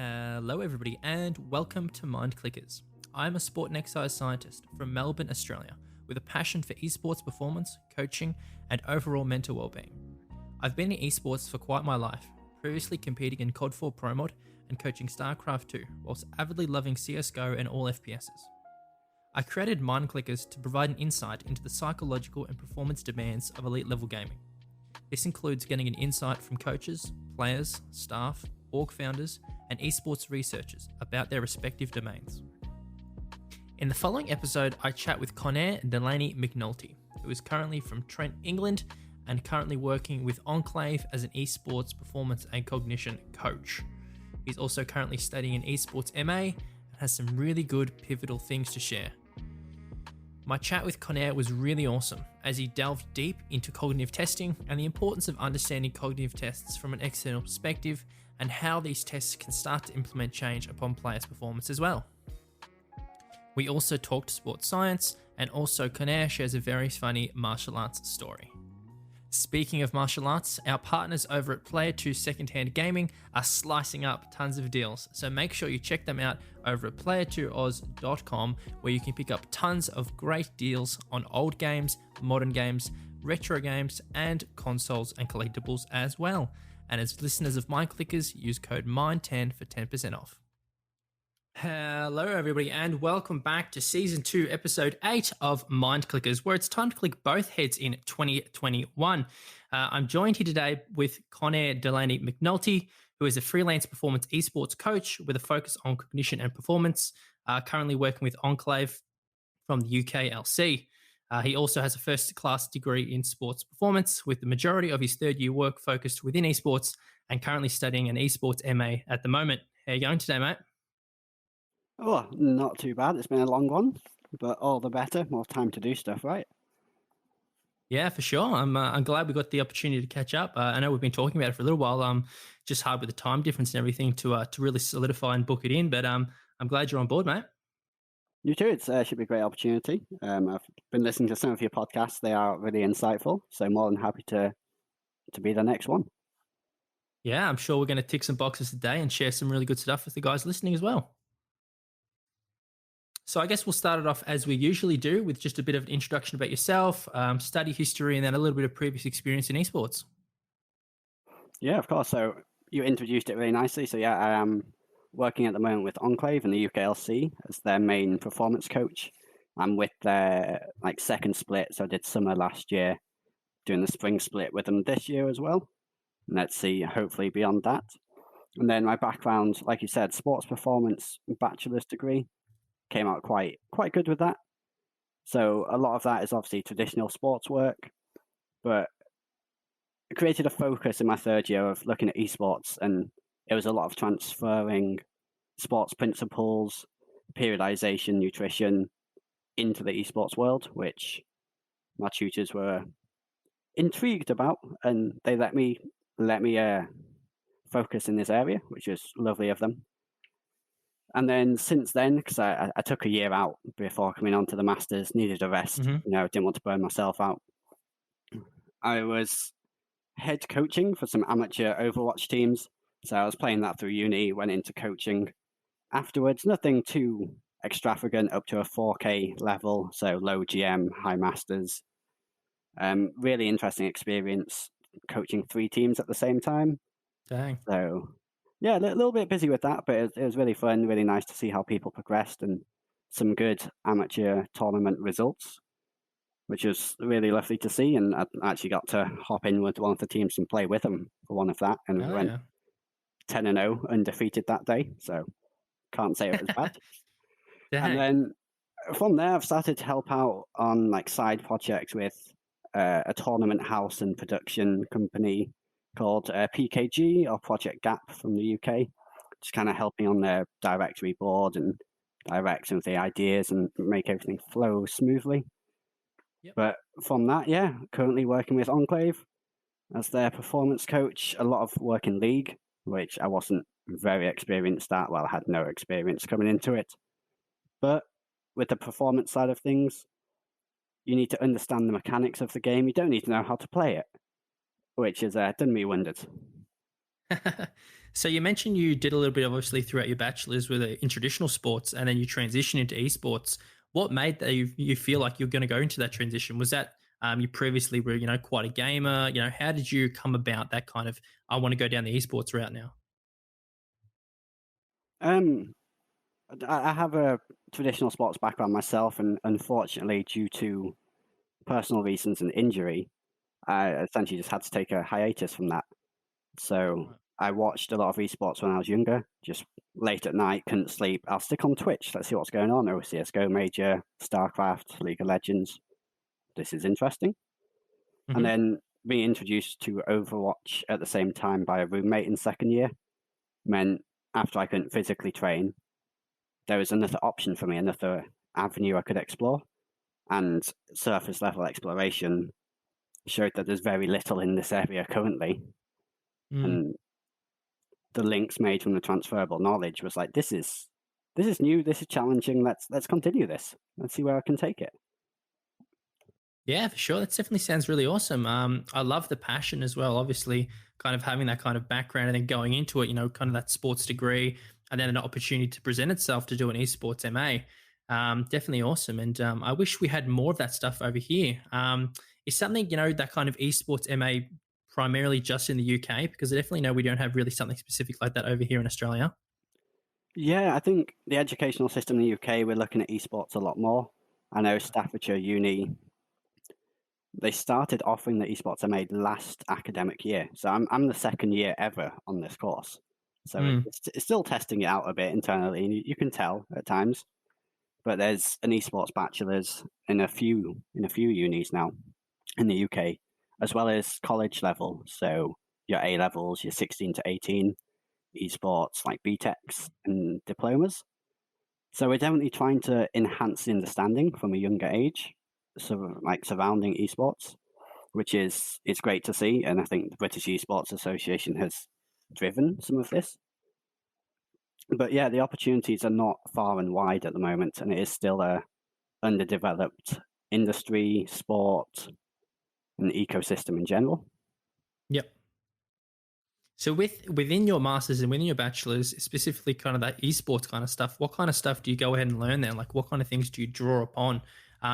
Hello, everybody, and welcome to Mind Clickers. I'm a sport and exercise scientist from Melbourne, Australia, with a passion for esports performance, coaching, and overall mental well-being. I've been in esports for quite my life, previously competing in COD 4 Pro Mod and coaching StarCraft 2, whilst avidly loving CSGO and all FPSs. I created Mind Clickers to provide an insight into the psychological and performance demands of elite level gaming. This includes getting an insight from coaches, players, staff, org founders, and esports researchers about their respective domains. In the following episode, I chat with Connaire and Delaney Mcnulty, who is currently from Trent, England, and currently working with Enclave as an esports performance and cognition coach. He's also currently studying an esports MA and has some really good pivotal things to share. My chat with Connaire was really awesome as he delved deep into cognitive testing and the importance of understanding cognitive tests from an external perspective and how these tests can start to implement change upon players' performance as well. We also talked sports science, and also Connaire shares a very funny martial arts story. Speaking of martial arts, our partners over at Player 2 Secondhand Gaming are slicing up tons of deals, so make sure you check them out over at player2oz.com, where you can pick up tons of great deals on old games, modern games, retro games, and consoles and collectibles as well. And as listeners of Mind Clickers, use code MIND10 for 10% off. Hello, everybody, and welcome back to Season 2, Episode 8 of Mind Clickers, where it's time to click both heads in 2021. I'm joined here today with Connaire Delaney Mcnulty, who is a freelance performance esports coach with a focus on cognition and performance, currently working with Enclave from the UKLC. He also has a first-class degree in sports performance, with the majority of his third-year work focused within esports, and currently studying an esports MA at the moment. How are you going today, mate? Oh, not too bad. It's been a long one, but all the better. More time to do stuff, right? Yeah, for sure. I'm glad we got the opportunity to catch up. I know we've been talking about it for a little while. Just hard with the time difference and everything to really solidify and book it in. But I'm glad you're on board, mate. You too. It should be a great opportunity. I've been listening to some of your podcasts. They are really insightful. So more than happy to be the next one. Yeah, I'm sure we're going to tick some boxes today and share some really good stuff with the guys listening as well. So I guess we'll start it off as we usually do, with just a bit of an introduction about yourself, study history, and then a little bit of previous experience in esports. Yeah, of course. So you introduced it really nicely. So yeah, I am working at the moment with Enclave in the UKLC as their main performance coach. I'm with their second split. So I did summer last year, doing the spring split with them this year as well. And let's see, hopefully beyond that. And then my background, like you said, sports performance bachelor's degree. Came out quite good with that. So a lot of that is obviously traditional sports work, but I created a focus in my third year of looking at esports, and it was a lot of transferring sports principles, periodization, nutrition into the esports world, which my tutors were intrigued about, and they let me focus in this area, which is lovely of them. And then since then, because I took a year out before coming on to the Masters, needed a rest, didn't want to burn myself out. I was head coaching for some amateur Overwatch teams. So I was playing that through uni, went into coaching afterwards. Nothing too extravagant, up to a 4K level, so low GM, high Masters. Really interesting experience coaching 3 teams at the same time. Dang. So yeah, a little bit busy with that, but it was really fun, really nice to see how people progressed and some good amateur tournament results, which was really lovely to see. And I actually got to hop in with one of the teams and play with them for one of that, and we went 10-0 undefeated that day. So can't say it was bad. And then from there, I've started to help out on side projects with a tournament house and production company called PKG, or Project Gap, from the UK, just kind of helping on their directory board and direct some of the ideas and make everything flow smoothly. Yep. But from that, yeah, currently working with Enclave as their performance coach, a lot of work in League, which I wasn't very experienced at. Well, I had no experience coming into it. But with the performance side of things, you need to understand the mechanics of the game. You don't need to know how to play it, which has done me wonders. So you mentioned you did a little bit, obviously, throughout your bachelor's with in traditional sports, and then you transitioned into esports. What made that you feel like you're going to go into that transition? Was that you previously were, quite a gamer? How did you come about that kind of, I want to go down the esports route now? Um, I have a traditional sports background myself, and unfortunately, due to personal reasons and injury, I essentially just had to take a hiatus from that. So Right. I watched a lot of esports when I was younger, just late at night, couldn't sleep. I'll stick on Twitch, let's see what's going on. Oh, CSGO Major, StarCraft, League of Legends. This is interesting. And Hmm. then being introduced to Overwatch at the same time by a roommate in second year meant after I couldn't physically train, there was another option for me, another avenue I could explore. And surface level exploration showed that there's very little in this area currently. Mm. And the links made from the transferable knowledge was like, this is new, this is challenging. Let's continue this. Let's see where I can take it. Yeah, for sure. That definitely sounds really awesome. I love the passion as well. Obviously, kind of having that kind of background and then going into it, kind of that sports degree, and then an opportunity to present itself to do an esports MA. Definitely awesome. And I wish we had more of that stuff over here. Is something, that kind of esports MA primarily just in the UK? Because I definitely know we don't have really something specific like that over here in Australia. Yeah, I think the educational system in the UK, we're looking at esports a lot more. I know Right. Staffordshire Uni, they started offering the esports I made last academic year. So I'm the second year ever on this course. So Mm. it's still testing it out a bit internally, and you can tell at times. But there's an esports bachelor's in a few unis now in the UK, as well as college level. So your A levels, your 16 to 18 esports like BTECs and diplomas. So we're definitely trying to enhance the understanding from a younger age, so like surrounding esports, which is it's great to see, and I think the British Esports Association has driven some of this. But yeah, the opportunities are not far and wide at the moment, and it is still a underdeveloped industry, sport, and ecosystem in general. Yep. So within your masters and within your bachelors, specifically kind of that esports kind of stuff, what kind of stuff do you go ahead and learn there? Like what kind of things do you draw upon?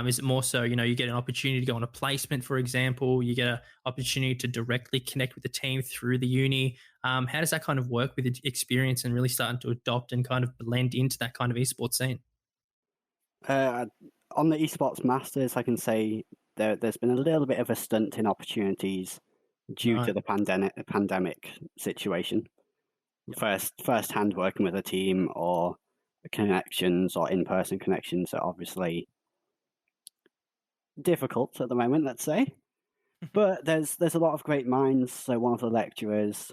Is it more so, you get an opportunity to go on a placement, for example, you get an opportunity to directly connect with the team through the uni. How does that kind of work with the experience and really starting to adopt and kind of blend into that kind of esports scene? Uh, on the esports masters, I can say there's been a little bit of a stunt in opportunities due to Right. the pandemic situation. Yep. First hand working with a team or connections or in person connections are obviously difficult at the moment, let's say. But there's a lot of great minds. So one of the lecturers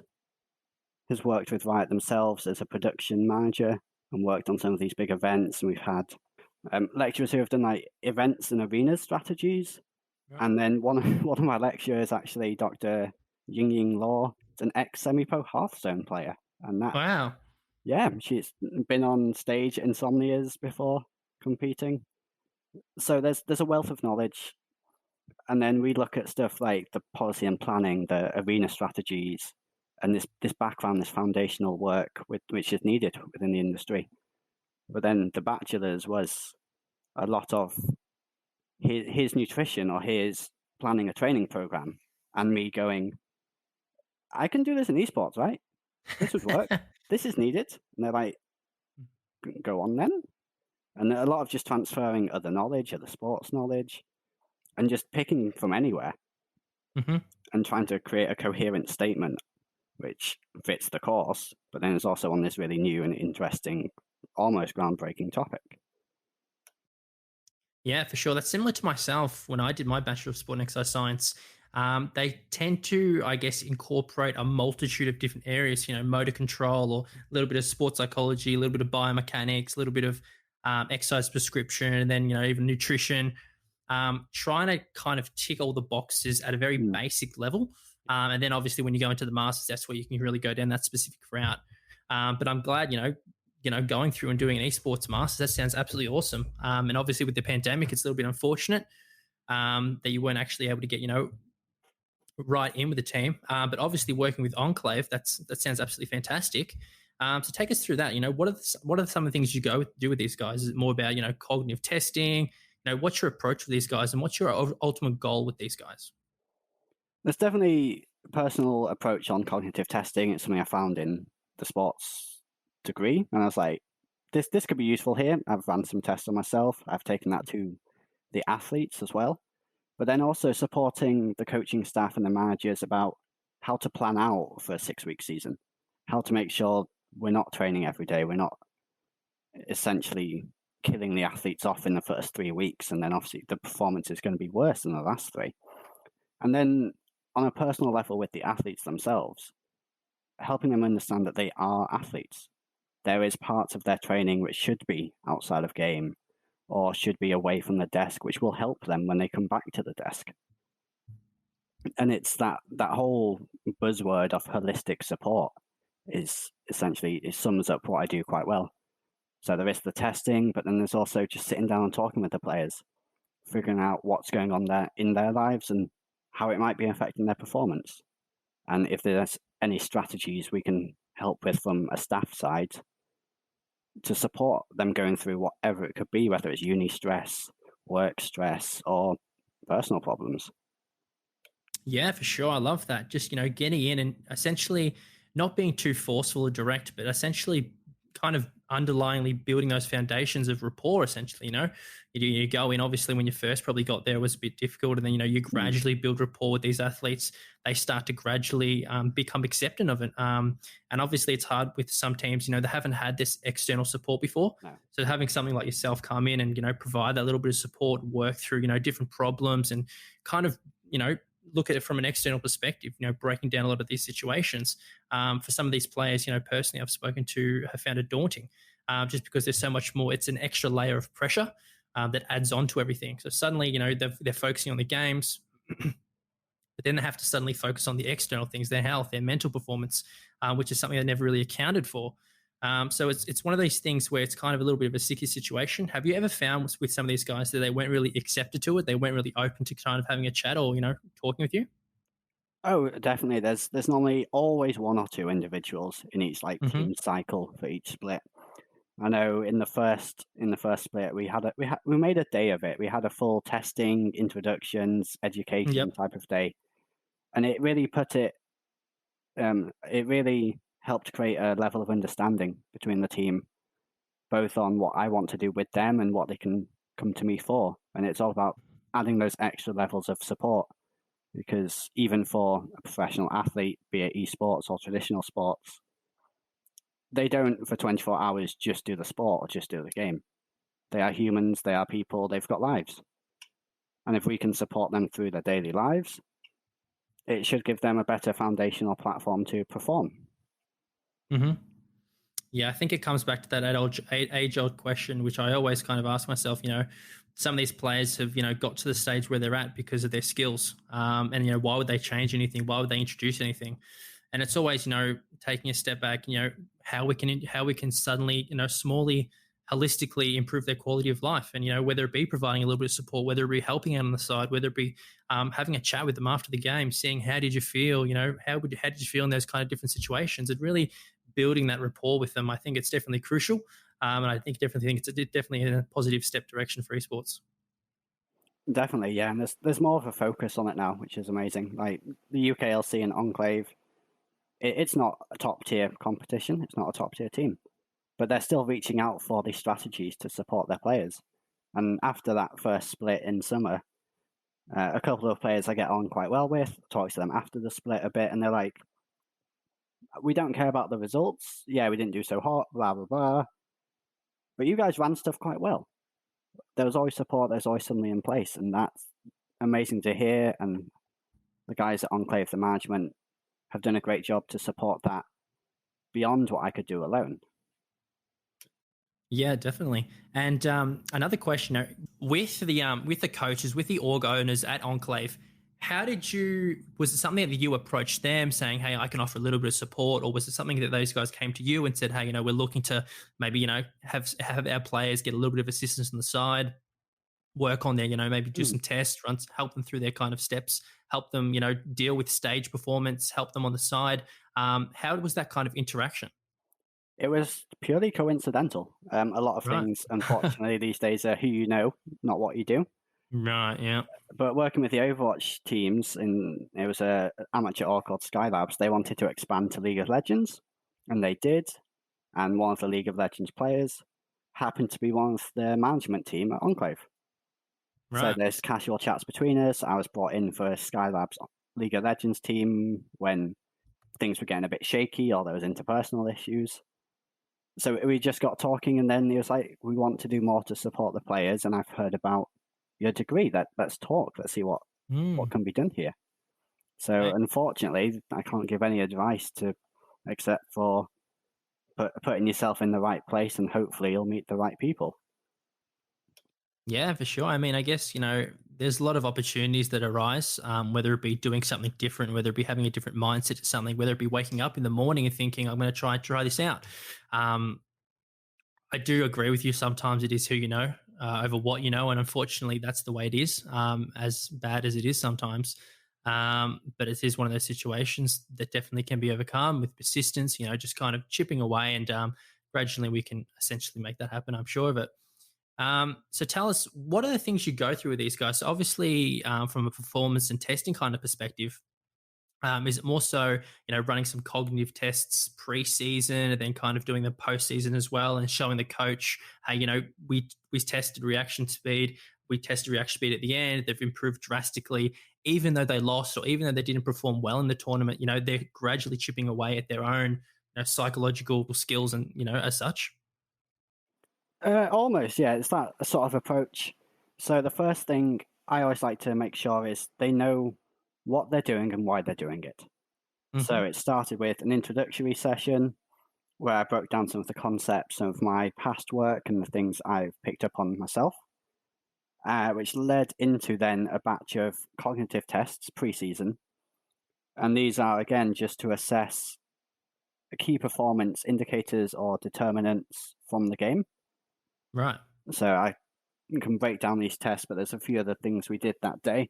has worked with Riot themselves as a production manager and worked on some of these big events. And we've had lecturers who have done like events and arena strategies. Right. And then one of my lecturers, actually, Dr. Ying Ying Law, is an ex semi-pro Hearthstone player. And that, Wow. yeah, she's been on stage at Insomnias before competing. So there's a wealth of knowledge. And then we look at stuff like the policy and planning, the arena strategies, and this background, this foundational work which is needed within the industry. But then the bachelor's was a lot of his nutrition or his planning a training program, and me going, I can do this in esports, right? This would work. This is needed. And they're like, go on then. And a lot of just transferring other knowledge, other sports knowledge, and just picking from anywhere Hmm. and trying to create a coherent statement which fits the course, but then it's also on this really new and interesting, almost groundbreaking topic. Yeah, for sure. That's similar to myself when I did my Bachelor of Sport and Exercise Science. They tend to, I guess, incorporate a multitude of different areas, motor control or a little bit of sports psychology, a little bit of biomechanics, a little bit of exercise prescription, and then, even nutrition. Trying to kind of tick all the boxes at a very Mm. basic level. And then obviously when you go into the masters, that's where you can really go down that specific route. But I'm glad, going through and doing an esports masters, that sounds absolutely awesome. And obviously with the pandemic, it's a little bit unfortunate that you weren't actually able to get, right in with the team. But obviously working with Enclave, that sounds absolutely fantastic. So take us through that. What are some of the things you do with these guys? Is it more about cognitive testing? What's your approach with these guys, and what's your ultimate goal with these guys? There's definitely a personal approach on cognitive testing. It's something I found in the sports degree, and I was like, this could be useful here. I've run some tests on myself. I've taken that to the athletes as well, but then also supporting the coaching staff and the managers about how to plan out for a 6-week season, how to make sure we're not training every day, we're not essentially killing the athletes off in the first 3 weeks, and then obviously the performance is going to be worse than the last 3. And then on a personal level with the athletes themselves, helping them understand that they are athletes. There is parts of their training which should be outside of game or should be away from the desk, which will help them when they come back to the desk. And it's that whole buzzword of holistic support is essentially, it sums up what I do quite well. So there is the testing, but then there's also just sitting down and talking with the players, figuring out what's going on there in their lives and how it might be affecting their performance. And if there's any strategies we can help with from a staff side to support them going through whatever it could be, whether it's uni stress, work stress, or personal problems. Yeah, for sure. I love that. Just, getting in and essentially not being too forceful or direct, but essentially kind of underlyingly building those foundations of rapport, essentially. You go in, obviously when you first probably got there, it was a bit difficult, and then you gradually build rapport with these athletes. They start to gradually become accepting of it, and obviously it's hard with some teams. They haven't had this external support before. No. So having something like yourself come in and provide that little bit of support, work through different problems, and kind of look at it from an external perspective, breaking down a lot of these situations. For some of these players, personally, I've spoken to, have found it daunting, just because there's so much more. It's an extra layer of pressure that adds on to everything. So suddenly, they're focusing on the games, but then they have to suddenly focus on the external things, their health, their mental performance, which is something they never really accounted for. So it's one of these things where it's kind of a little bit of a sticky situation. Have you ever found with some of these guys that they weren't really accepted to it? They weren't really open to kind of having a chat or, talking with you? Oh, definitely. There's normally always one or two individuals in each team cycle for each split. I know in the first split we made a day of it. We had a full testing, introductions, education type of day, and it really it really helped create a level of understanding between the team, both on what I want to do with them and what they can come to me for. And it's all about adding those extra levels of support, because even for a professional athlete, be it esports or traditional sports, they don't for 24 hours just do the sport or just do the game. They are humans, they are people, they've got lives. And if we can support them through their daily lives, it should give them a better foundational platform to perform. Mm-hmm. Yeah, I think it comes back to that age-old question, which I always kind of ask myself. Some of these players have got to the stage where they're at because of their skills, and why would they change anything? Why would they introduce anything? And it's always taking a step back. How we can suddenly smallly, holistically improve their quality of life, and whether it be providing a little bit of support, whether it be helping out on the side, whether it be having a chat with them after the game, seeing how did you feel, how did you feel in those kind of different situations, and really building that rapport with them. I think it's definitely crucial, and I think it's definitely in a positive step direction for esports. Definitely, yeah. And there's more of a focus on it now, which is amazing. Like the UKLC and Enclave, it's not a top tier competition. It's not a top tier team, but they're still reaching out for these strategies to support their players. And after that first split in summer, a couple of players I get on quite well with, talk to them after the split a bit, and they're like, we don't care about the results. Yeah, we didn't do so hot, blah, blah, blah. But you guys ran stuff quite well. There was always support, there's always something in place, and that's amazing to hear. And the guys at Enclave, the management, have done a great job to support that beyond what I could do alone. Yeah, definitely. And another question, with the coaches, with the org owners at Enclave, was it something that you approached them saying, hey, I can offer a little bit of support, or was it something that those guys came to you and said, hey, we're looking to maybe, have our players get a little bit of assistance on the side? work on their, maybe do Hmm. some test runs, help them through their kind of steps, help them, deal with stage performance, help them on the side. How was that kind of interaction? It was purely coincidental. A lot of Right. things, unfortunately, these days are who you know, not what you do. Right. Yeah. But working with the Overwatch teams, it was a amateur org called Skylabs. They wanted to expand to League of Legends, and they did. And one of the League of Legends players happened to be one of the management team at Enclave. So Right. there's casual chats between us. I was brought in for Skylab's League of Legends team when things were getting a bit shaky or there was interpersonal issues. So we just got talking, and then he was like, "We want to do more to support the players, and I've heard about your degree. Let's talk. Let's see what Mm. can be done here." So Okay. unfortunately, I can't give any advice to except for putting yourself in the right place, and hopefully you'll meet the right people. Yeah, for sure. I mean, I guess, there's a lot of opportunities that arise, whether it be doing something different, whether it be having a different mindset to something, whether it be waking up in the morning and thinking, I'm going to try this out. Um, I do agree with you. Sometimes it is who you know over what you know. And unfortunately, that's the way it is, as bad as it is sometimes. But it is one of those situations that definitely can be overcome with persistence, just kind of chipping away. And gradually we can essentially make that happen, I'm sure of it. So tell us, what are the things you go through with these guys? So obviously, from a performance and testing kind of perspective, is it more so, running some cognitive tests pre-season and then kind of doing the post-season as well and showing the coach, hey, we tested reaction speed, we tested reaction speed at the end, they've improved drastically, even though they lost or even though they didn't perform well in the tournament, they're gradually chipping away at their own, psychological skills and, as such. Almost, yeah. It's that sort of approach. So the first thing I always like to make sure is they know what they're doing and why they're doing it. Hmm. So it started with an introductory session where I broke down some of the concepts of my past work and the things I've picked up on myself, which led into then a batch of cognitive tests pre-season. And these are, again, just to assess key performance indicators or determinants from the game. Right. So I can break down these tests, but there's a few other things we did that day.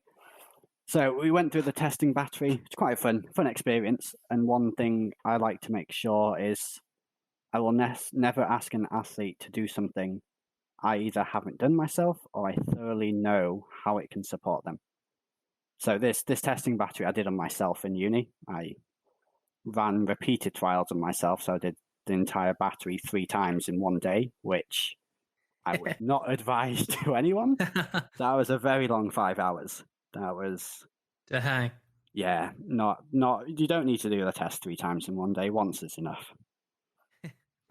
So we went through the testing battery. It's quite a fun experience. And one thing I like to make sure is I will never ask an athlete to do something I either haven't done myself or I thoroughly know how it can support them. So this testing battery I did on myself in uni. I ran repeated trials on myself. So I did the entire battery 3 times in one day, which I would not advise to anyone. That was a very long 5 hours. That was, Dang. yeah, not, you don't need to do the test 3 times in one day. Once is enough.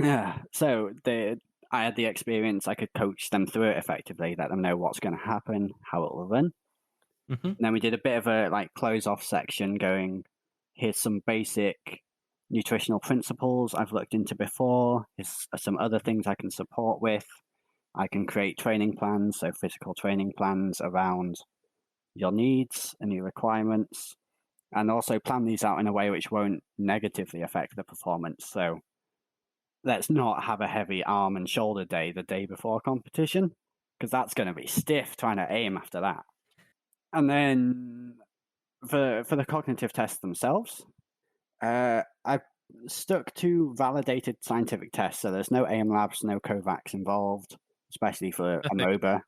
Yeah. So I had the experience. I could coach them through it effectively, let them know what's going to happen, how it will run. Hmm. And then we did a bit of a close off section going, here's some basic nutritional principles I've looked into before. Here's some other things I can support with. I can create training plans, so physical training plans around your needs and your requirements, and also plan these out in a way which won't negatively affect the performance. So let's not have a heavy arm and shoulder day the day before competition, because that's going to be stiff trying to aim after that. And then for the cognitive tests themselves, I've stuck to validated scientific tests. So there's no AIM labs, no Kovacs involved, especially for a Perfect. MOBA.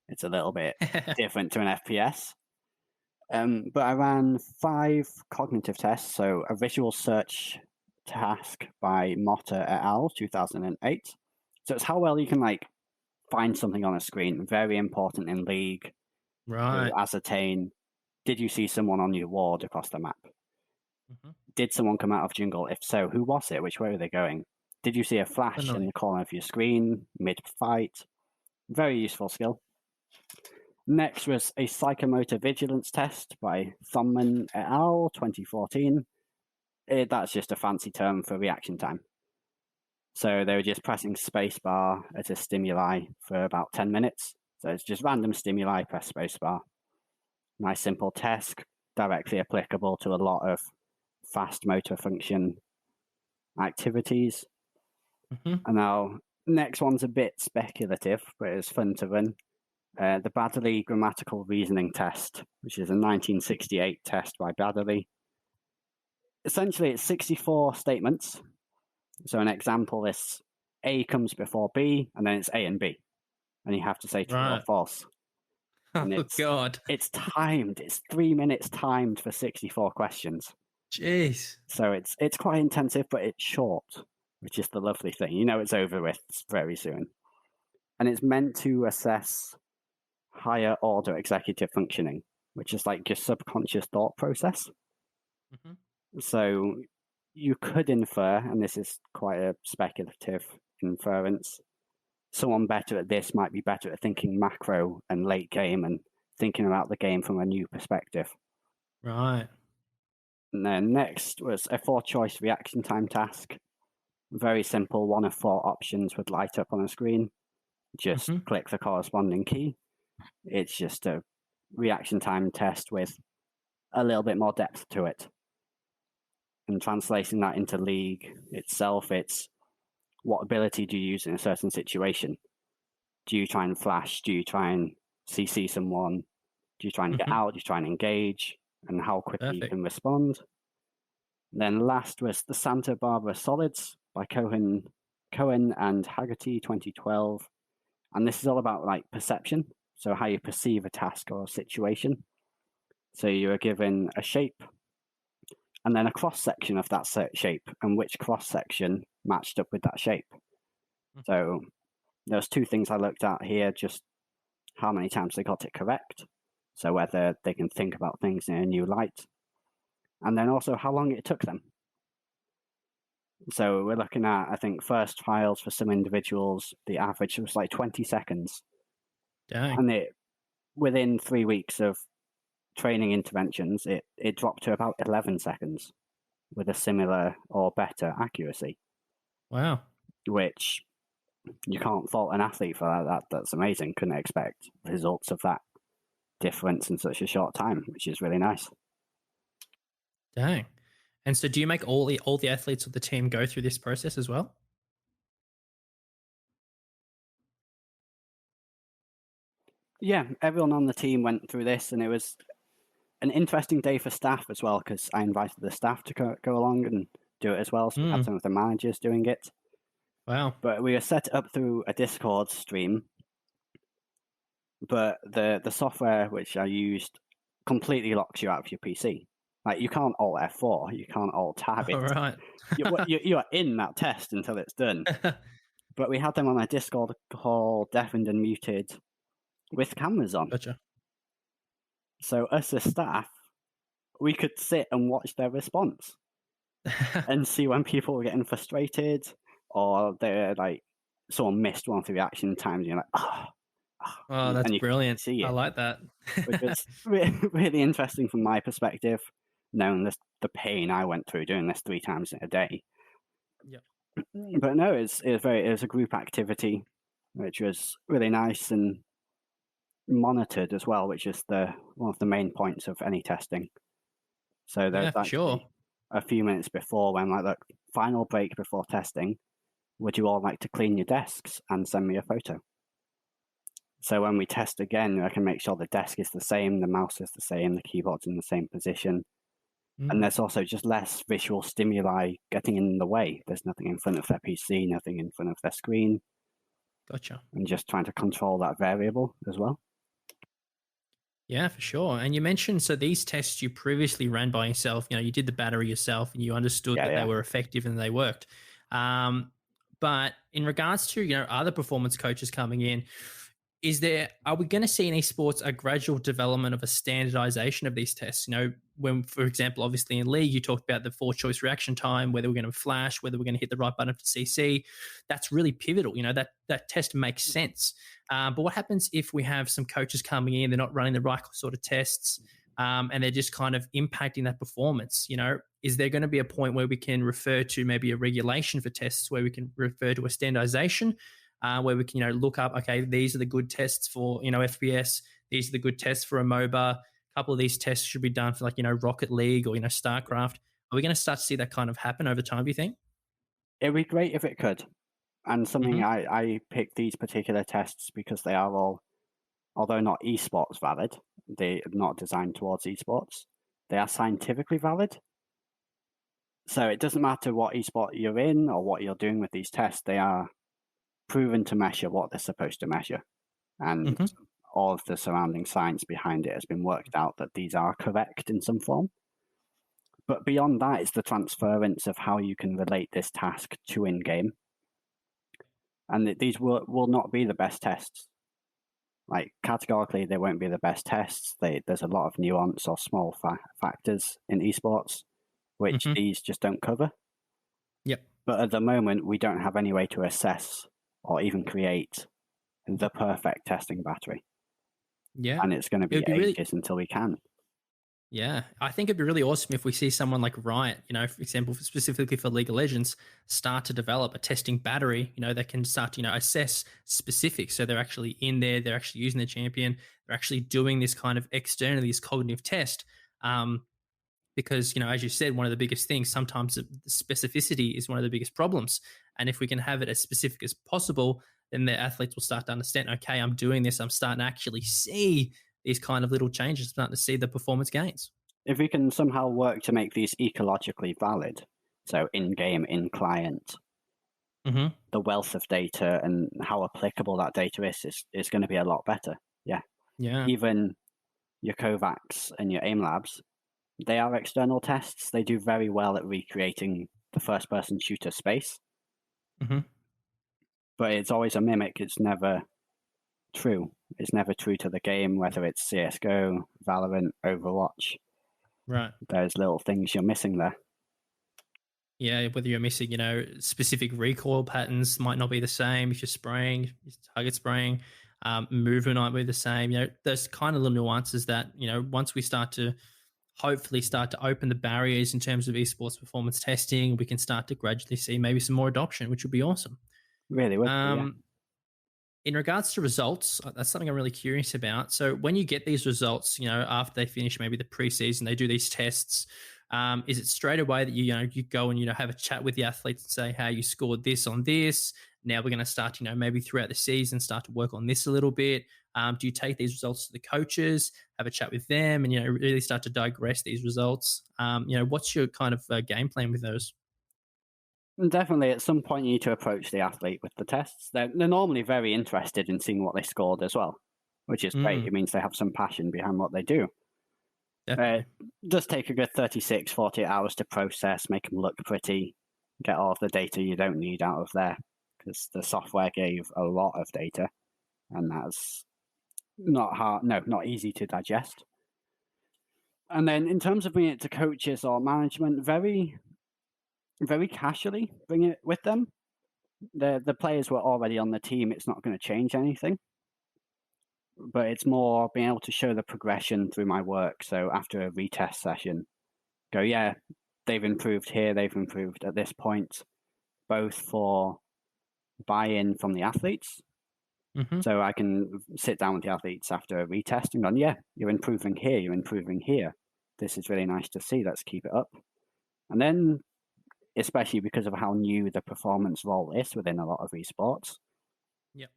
It's a little bit different to an FPS. But I ran 5 cognitive tests. So a visual search task by Motta et al. 2008. So it's how well you can find something on a screen. Very important in League to Right. ascertain, did you see someone on your ward across the map? Hmm. Did someone come out of jungle? If so, who was it? Which way were they going? Did you see a flash in Definitely. the corner of your screen mid-fight? Very useful skill. Next was a psychomotor vigilance test by Thomman et al. 2014. That's just a fancy term for reaction time. So they were just pressing spacebar at a stimuli for about 10 minutes. So it's just random stimuli, press spacebar. Nice simple test, directly applicable to a lot of fast motor function activities. Hmm. And now, next one's a bit speculative, but it's fun to run. the Baddeley Grammatical Reasoning Test, which is a 1968 test by Baddeley. Essentially, it's 64 statements. So an example is A comes before B, and then it's A and B. And you have to say true or false. And God. It's timed. It's 3 minutes timed for 64 questions. Jeez. So it's quite intensive, but it's short, which is the lovely thing. You know it's over with very soon. And it's meant to assess higher order executive functioning, which is like your subconscious thought process. Mm-hmm. So you could infer, and this is quite a speculative inference, someone better at this might be better at thinking macro and late game and thinking about the game from a new perspective. Right. And then next was a 4-choice reaction time task. Very simple. 1 of 4 options would light up on a screen. Just click the corresponding key. It's just a reaction time test with a little bit more depth to it. And translating that into League itself, it's what ability do you use in a certain situation? Do you try and flash? Do you try and CC someone? Do you try and get out? Do you try and engage? And how quickly you can respond? And then last was the Santa Barbara Solids by Cohen and Haggerty, 2012. And this is all about like perception, so how you perceive a task or a situation. So you are given a shape and then a cross-section of that shape and which cross-section matched up with that shape. So there's 2 things I looked at here, just how many times they got it correct, so whether they can think about things in a new light, and then also how long it took them. So we're looking at, I think, first trials for some individuals, the average was like 20 seconds. Dang. And within 3 weeks of training interventions, it dropped to about 11 seconds with a similar or better accuracy. Wow. Which you can't fault an athlete for that. That's amazing. Couldn't expect results of that difference in such a short time, which is really nice. Dang. And so do you make all the athletes of the team go through this process as well? Yeah, everyone on the team went through this, and it was an interesting day for staff as well, because I invited the staff to go along and do it as well. So we had some of the managers doing it. Wow. But we were set up through a Discord stream. But the software which I used completely locks you out of your PC. Like, you can't Alt F4, you can't Alt Tab it. All right. You are in that test until it's done. But we had them on a Discord call, deafened and muted, with cameras on. Gotcha. So us as staff, we could sit and watch their response and see when people were getting frustrated, or they're like, someone missed one of the reaction times, and you're like, oh, that's brilliant. See it. I like that. Which was really interesting from my perspective, knowing the pain I went through doing this 3 times in a day. Yeah. But no, it was a group activity, which was really nice and monitored as well, which is one of the main points of any testing. So there's actually a few minutes before, when like the final break before testing, would you all like to clean your desks and send me a photo? So when we test again, I can make sure the desk is the same, the mouse is the same, the keyboard's in the same position. And there's also just less visual stimuli getting in the way. There's nothing in front of their PC, nothing in front of their screen. Gotcha. And just trying to control that variable as well. Yeah, for sure. And you mentioned, so these tests you previously ran by yourself, you did the battery yourself and you understood that they were effective and they worked. But in regards to, other performance coaches coming in, are we going to see in esports a gradual development of a standardization of these tests? When, for example, obviously in League, you talked about the 4-choice reaction time, whether we're going to flash, whether we're going to hit the right button for CC. That's really pivotal. That test makes sense. But what happens if we have some coaches coming in, they're not running the right sort of tests, and they're just kind of impacting that performance? Is there going to be a point where we can refer to maybe a regulation for tests, where we can refer to a standardization, where we can, look up, okay, these are the good tests for, FPS. These are the good tests for a MOBA. A couple of these tests should be done for Rocket League or, StarCraft. Are we going to start to see that kind of happen over time, do you think? It'd be great if it could. And something I picked these particular tests because they are all although not esports valid, they're not designed towards esports. They are scientifically valid. So it doesn't matter what esport you're in or what you're doing with these tests, they are proven to measure what they're supposed to measure. And all of the surrounding science behind it has been worked out that these are correct in some form. But beyond that is the transference of how you can relate this task to in-game. And these will not be the best tests. Like, categorically, they won't be the best tests. There's a lot of nuance or small factors in esports, which these just don't cover. Yep. But at the moment, we don't have any way to assess or even create the perfect testing battery. Yeah. And it's going to be ages until we can. Yeah, I think it'd be really awesome if we see someone like Riot, for example, specifically for League of Legends, start to develop a testing battery, that can start to, assess specifics. So they're actually in there, they're actually using the champion, they're actually doing this kind of externally, this cognitive test. Because, as you said, one of the biggest things, sometimes the specificity is one of the biggest problems. And if we can have it as specific as possible, then the athletes will start to understand, okay, I'm doing this, I'm starting to actually see these kind of little changes, starting to see the performance gains. If we can somehow work to make these ecologically valid, so in-game, in-client, the wealth of data and how applicable that data is going to be a lot better. Yeah. Even your Kovacs and your AIM labs, they are external tests. They do very well at recreating the first-person shooter space. But it's always a mimic. It's never true. It's never true to the game, whether it's CSGO, Valorant, Overwatch. Right. There's little things you're missing there. Yeah, whether you're missing, specific recoil patterns might not be the same if you're spraying, target spraying, movement might be the same. There's kind of little nuances that, once we hopefully start to open the barriers in terms of esports performance testing, we can start to gradually see maybe some more adoption, which would be awesome. Really would. Yeah. In regards to results, that's something I'm really curious about. So when you get these results, after they finish maybe the preseason, they do these tests. Is it straight away that you go and have a chat with the athletes and say, "Hey, you scored this on this. Now we're going to start, maybe throughout the season, start to work on this a little bit." Do you take these results to the coaches, have a chat with them, and really start to digress these results? What's your kind of game plan with those? Definitely, at some point, you need to approach the athlete with the tests. They're normally very interested in seeing what they scored as well, which is great. It means they have some passion behind what they do. It does take a good 36, 48 hours to process, make them look pretty, get all of the data you don't need out of there, because the software gave a lot of data, and that's not easy to digest. And then in terms of bringing it to coaches or management, very very casually bring it with them. The players were already on the team. It's not going to change anything. But it's more being able to show the progression through my work. So after a retest session, go, yeah, they've improved here, they've improved at this point, both for buy-in from the athletes. So I can sit down with the athletes after a retest and go, yeah, you're improving here, you're improving here. This is really nice to see. Let's keep it up. And then, especially because of how new the performance role is within a lot of esports,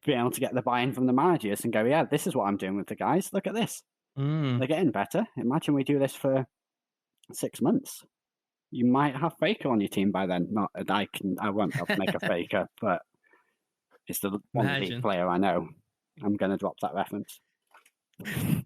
being able to get the buy-in from the managers and go, yeah, this is what I'm doing with the guys. Look at this. They're getting better. Imagine we do this for 6 months. You might have Faker on your team by then. Not I won't be able to make a Faker, but it's the one league player I know. I'm going to drop that reference.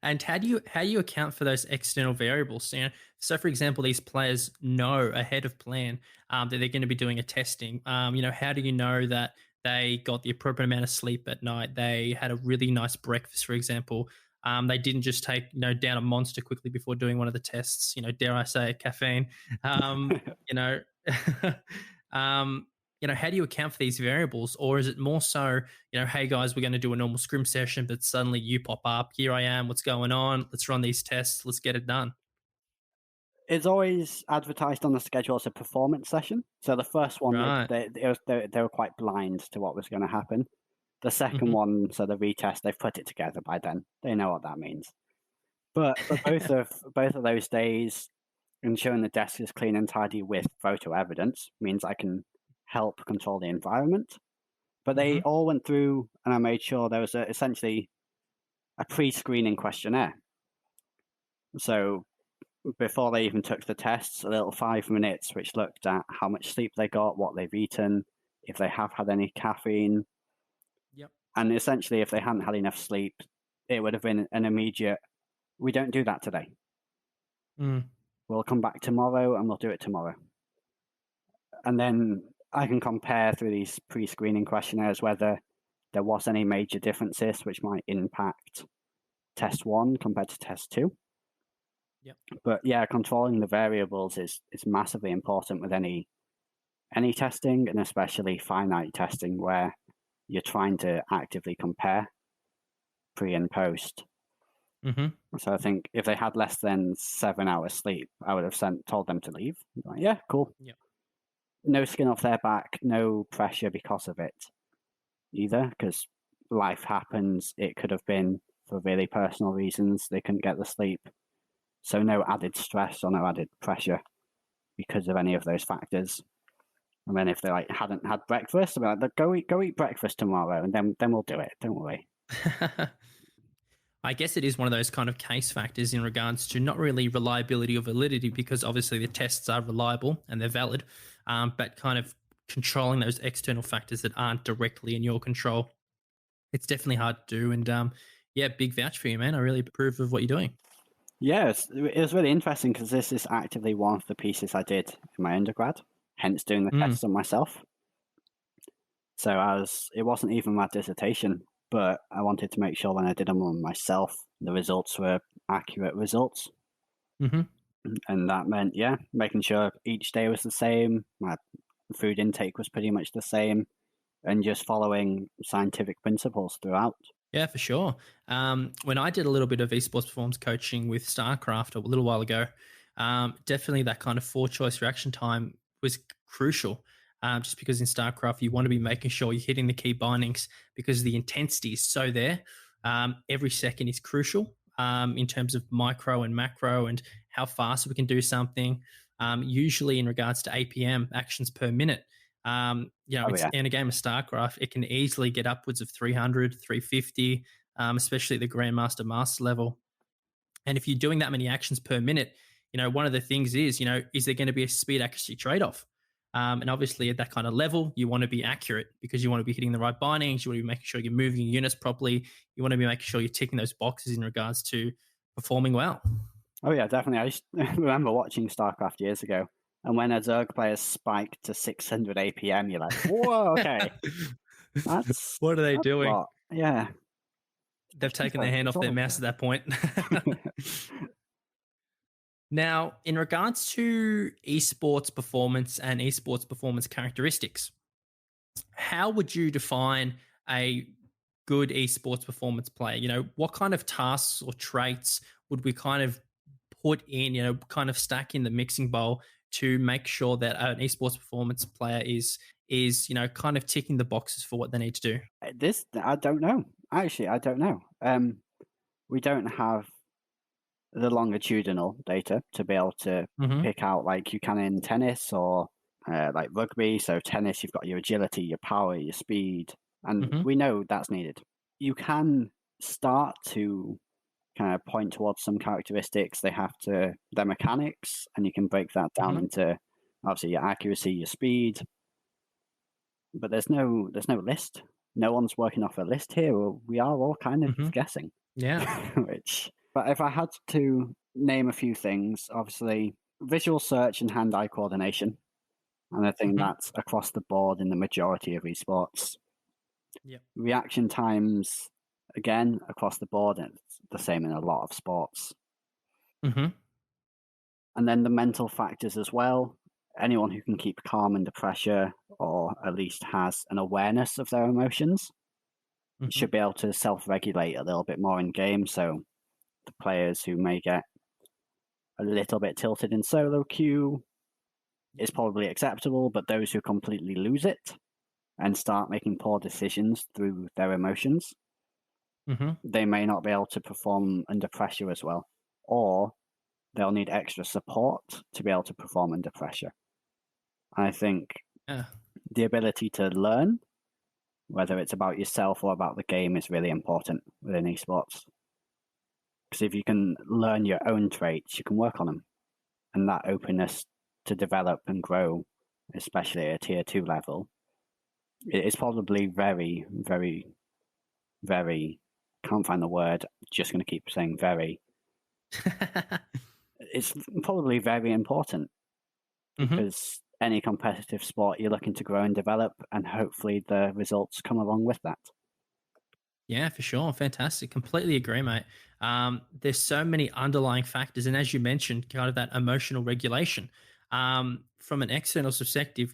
And how do you account for those external variables? So for example, these players know ahead of plan that they're going to be doing a testing. How do you know that they got the appropriate amount of sleep at night? They had a really nice breakfast, for example. They didn't just take down a monster quickly before doing one of the tests. Dare I say it, caffeine? How do you account for these variables? Or is it more so, hey guys, we're going to do a normal scrim session, but suddenly you pop up, here I am, what's going on? Let's run these tests, let's get it done. It's always advertised on the schedule as a performance session. So the first one, right. they were quite blind to what was going to happen. The second one, so the retest, they've put it together by then. They know what that means. But for both of those days, ensuring the desk is clean and tidy with photo evidence means I can help control the environment. But they all went through, and I made sure there was essentially a pre-screening questionnaire. So before they even took the tests, a little 5 minutes, which looked at how much sleep they got, what they've eaten, if they have had any caffeine. Yep. And essentially, if they hadn't had enough sleep, it would have been an immediate, we don't do that today. We'll come back tomorrow and we'll do it tomorrow. And then I can compare through these pre-screening questionnaires whether there was any major differences which might impact test 1 compared to test 2. Yep. But yeah, controlling the variables is massively important with any testing, and especially finite testing where you're trying to actively compare pre and post. So I think if they had less than 7 hours sleep, I would have told them to leave. Like, yeah, cool. Yep. No skin off their back, no pressure because of it either, because life happens. It could have been for really personal reasons. They couldn't get the sleep. So no added stress or no added pressure because of any of those factors. And then if they hadn't had breakfast, I'd be like, go eat breakfast tomorrow, and then we'll do it. Don't worry. I guess it is one of those kind of case factors in regards to not really reliability or validity, because obviously the tests are reliable and they're valid, but kind of controlling those external factors that aren't directly in your control. It's definitely hard to do. And yeah, big vouch for you, man. I really approve of what you're doing. Yeah, it was really interesting because this is actively one of the pieces I did in my undergrad, hence doing the tests on myself. So it wasn't even my dissertation, but I wanted to make sure when I did them on myself, the results were accurate results. And that meant, yeah, making sure each day was the same, my food intake was pretty much the same, and just following scientific principles throughout. Yeah, for sure. When I did a little bit of esports performance coaching with StarCraft a little while ago, definitely that kind of 4-choice reaction time was crucial. Just because in StarCraft, you want to be making sure you're hitting the key bindings because the intensity is so there. Every second is crucial in terms of micro and macro and how fast we can do something. Usually in regards to APM, actions per minute. In a game of StarCraft, it can easily get upwards of 300, 350, especially at the Grandmaster Master level. And if you're doing that many actions per minute, one of the things is there going to be a speed accuracy trade-off? And obviously at that kind of level, you want to be accurate because you want to be hitting the right bindings. You want to be making sure you're moving your units properly. You want to be making sure you're ticking those boxes in regards to performing well. Oh yeah, definitely. I remember watching StarCraft years ago. And when a Zerg player spiked to 600 APM, you're like, whoa, okay. What are they doing? Yeah. They've taken their hand off their mouse at that point. Now, in regards to esports performance and esports performance characteristics, how would you define a good esports performance player? What kind of tasks or traits would we kind of put in, kind of stack in the mixing bowl to make sure that an esports performance player is kind of ticking the boxes for what they need to do? I don't know. Actually, I don't know. We don't have the longitudinal data to be able to pick out like you can in tennis or like rugby. So tennis, you've got your agility, your power, your speed, and we know that's needed. You can start to kind of point towards some characteristics. They have their mechanics, and you can break that down into obviously your accuracy, your speed. But there's no list. No one's working off a list here. We are all kind of just guessing. Yeah. But if I had to name a few things, obviously visual search and hand-eye coordination. And I think that's across the board in the majority of esports. Yep. Reaction times, again, across the board, and it's the same in a lot of sports. And then the mental factors as well. Anyone who can keep calm under pressure or at least has an awareness of their emotions should be able to self-regulate a little bit more in game. So the players who may get a little bit tilted in solo queue is probably acceptable, but those who completely lose it and start making poor decisions through their emotions, they may not be able to perform under pressure as well, or they'll need extra support to be able to perform under pressure. And I think the ability to learn, whether it's about yourself or about the game, is really important within esports. Because if you can learn your own traits, you can work on them. And that openness to develop and grow, especially at a tier 2 level, is probably very, very, very, can't find the word, just going to keep saying very. It's probably very important because any competitive sport, you're looking to grow and develop, and hopefully the results come along with that. Yeah, for sure. Fantastic. Completely agree, mate. There's so many underlying factors. And as you mentioned, kind of that emotional regulation. From an external perspective,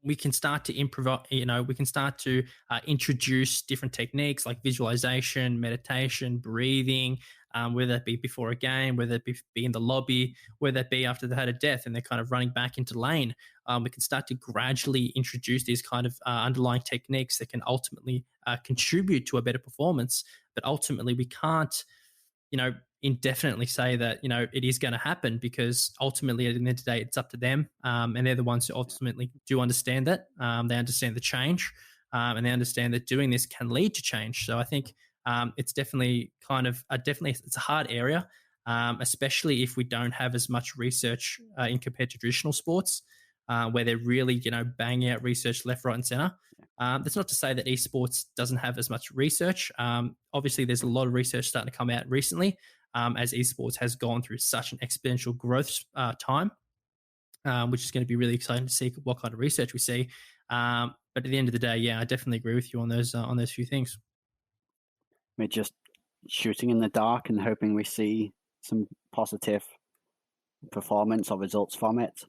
we can start to improvise, we can start to introduce different techniques like visualization, meditation, breathing, whether it be before a game, whether it be in the lobby, whether it be after they had a death and they're kind of running back into lane. We can start to gradually introduce these kind of underlying techniques that can ultimately contribute to a better performance. But ultimately, we can't, indefinitely say that, it is going to happen, because ultimately at the end of the day, it's up to them. And they're the ones who ultimately do understand that. They understand the change, and they understand that doing this can lead to change. So I think it's definitely it's a hard area, especially if we don't have as much research in compared to traditional sports, where they're really, banging out research left, right, and center. That's not to say that esports doesn't have as much research. Obviously, there's a lot of research starting to come out recently, as esports has gone through such an exponential growth time, which is going to be really exciting to see what kind of research we see. But at the end of the day, yeah, I definitely agree with you on those few things. We're just shooting in the dark and hoping we see some positive performance or results from it.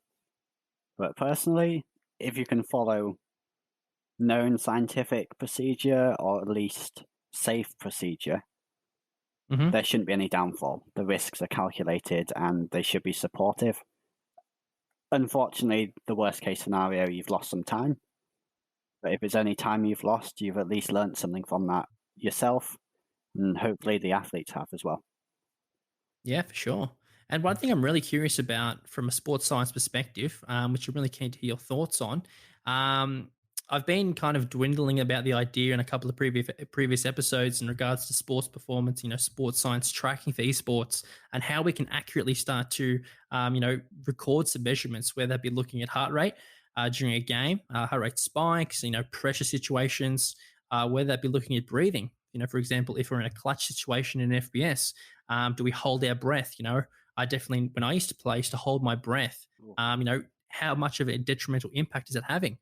But personally, if you can follow known scientific procedure, or at least safe procedure, there shouldn't be any downfall. The risks are calculated and they should be supportive. Unfortunately, the worst case scenario, you've lost some time. But if it's only time you've lost, you've at least learned something from that yourself, and hopefully the athletes have as well. Yeah, for sure. And one thing I'm really curious about from a sports science perspective, which I'm really keen to hear your thoughts on, I've been kind of dwindling about the idea in a couple of previous episodes in regards to sports performance, sports science tracking for esports, and how we can accurately start to, record some measurements, whether that be looking at heart rate during a game, heart rate spikes, pressure situations, whether that be looking at breathing. For example, if we're in a clutch situation in FPS, do we hold our breath? I definitely, when I used to play, I used to hold my breath. How much of a detrimental impact is that having?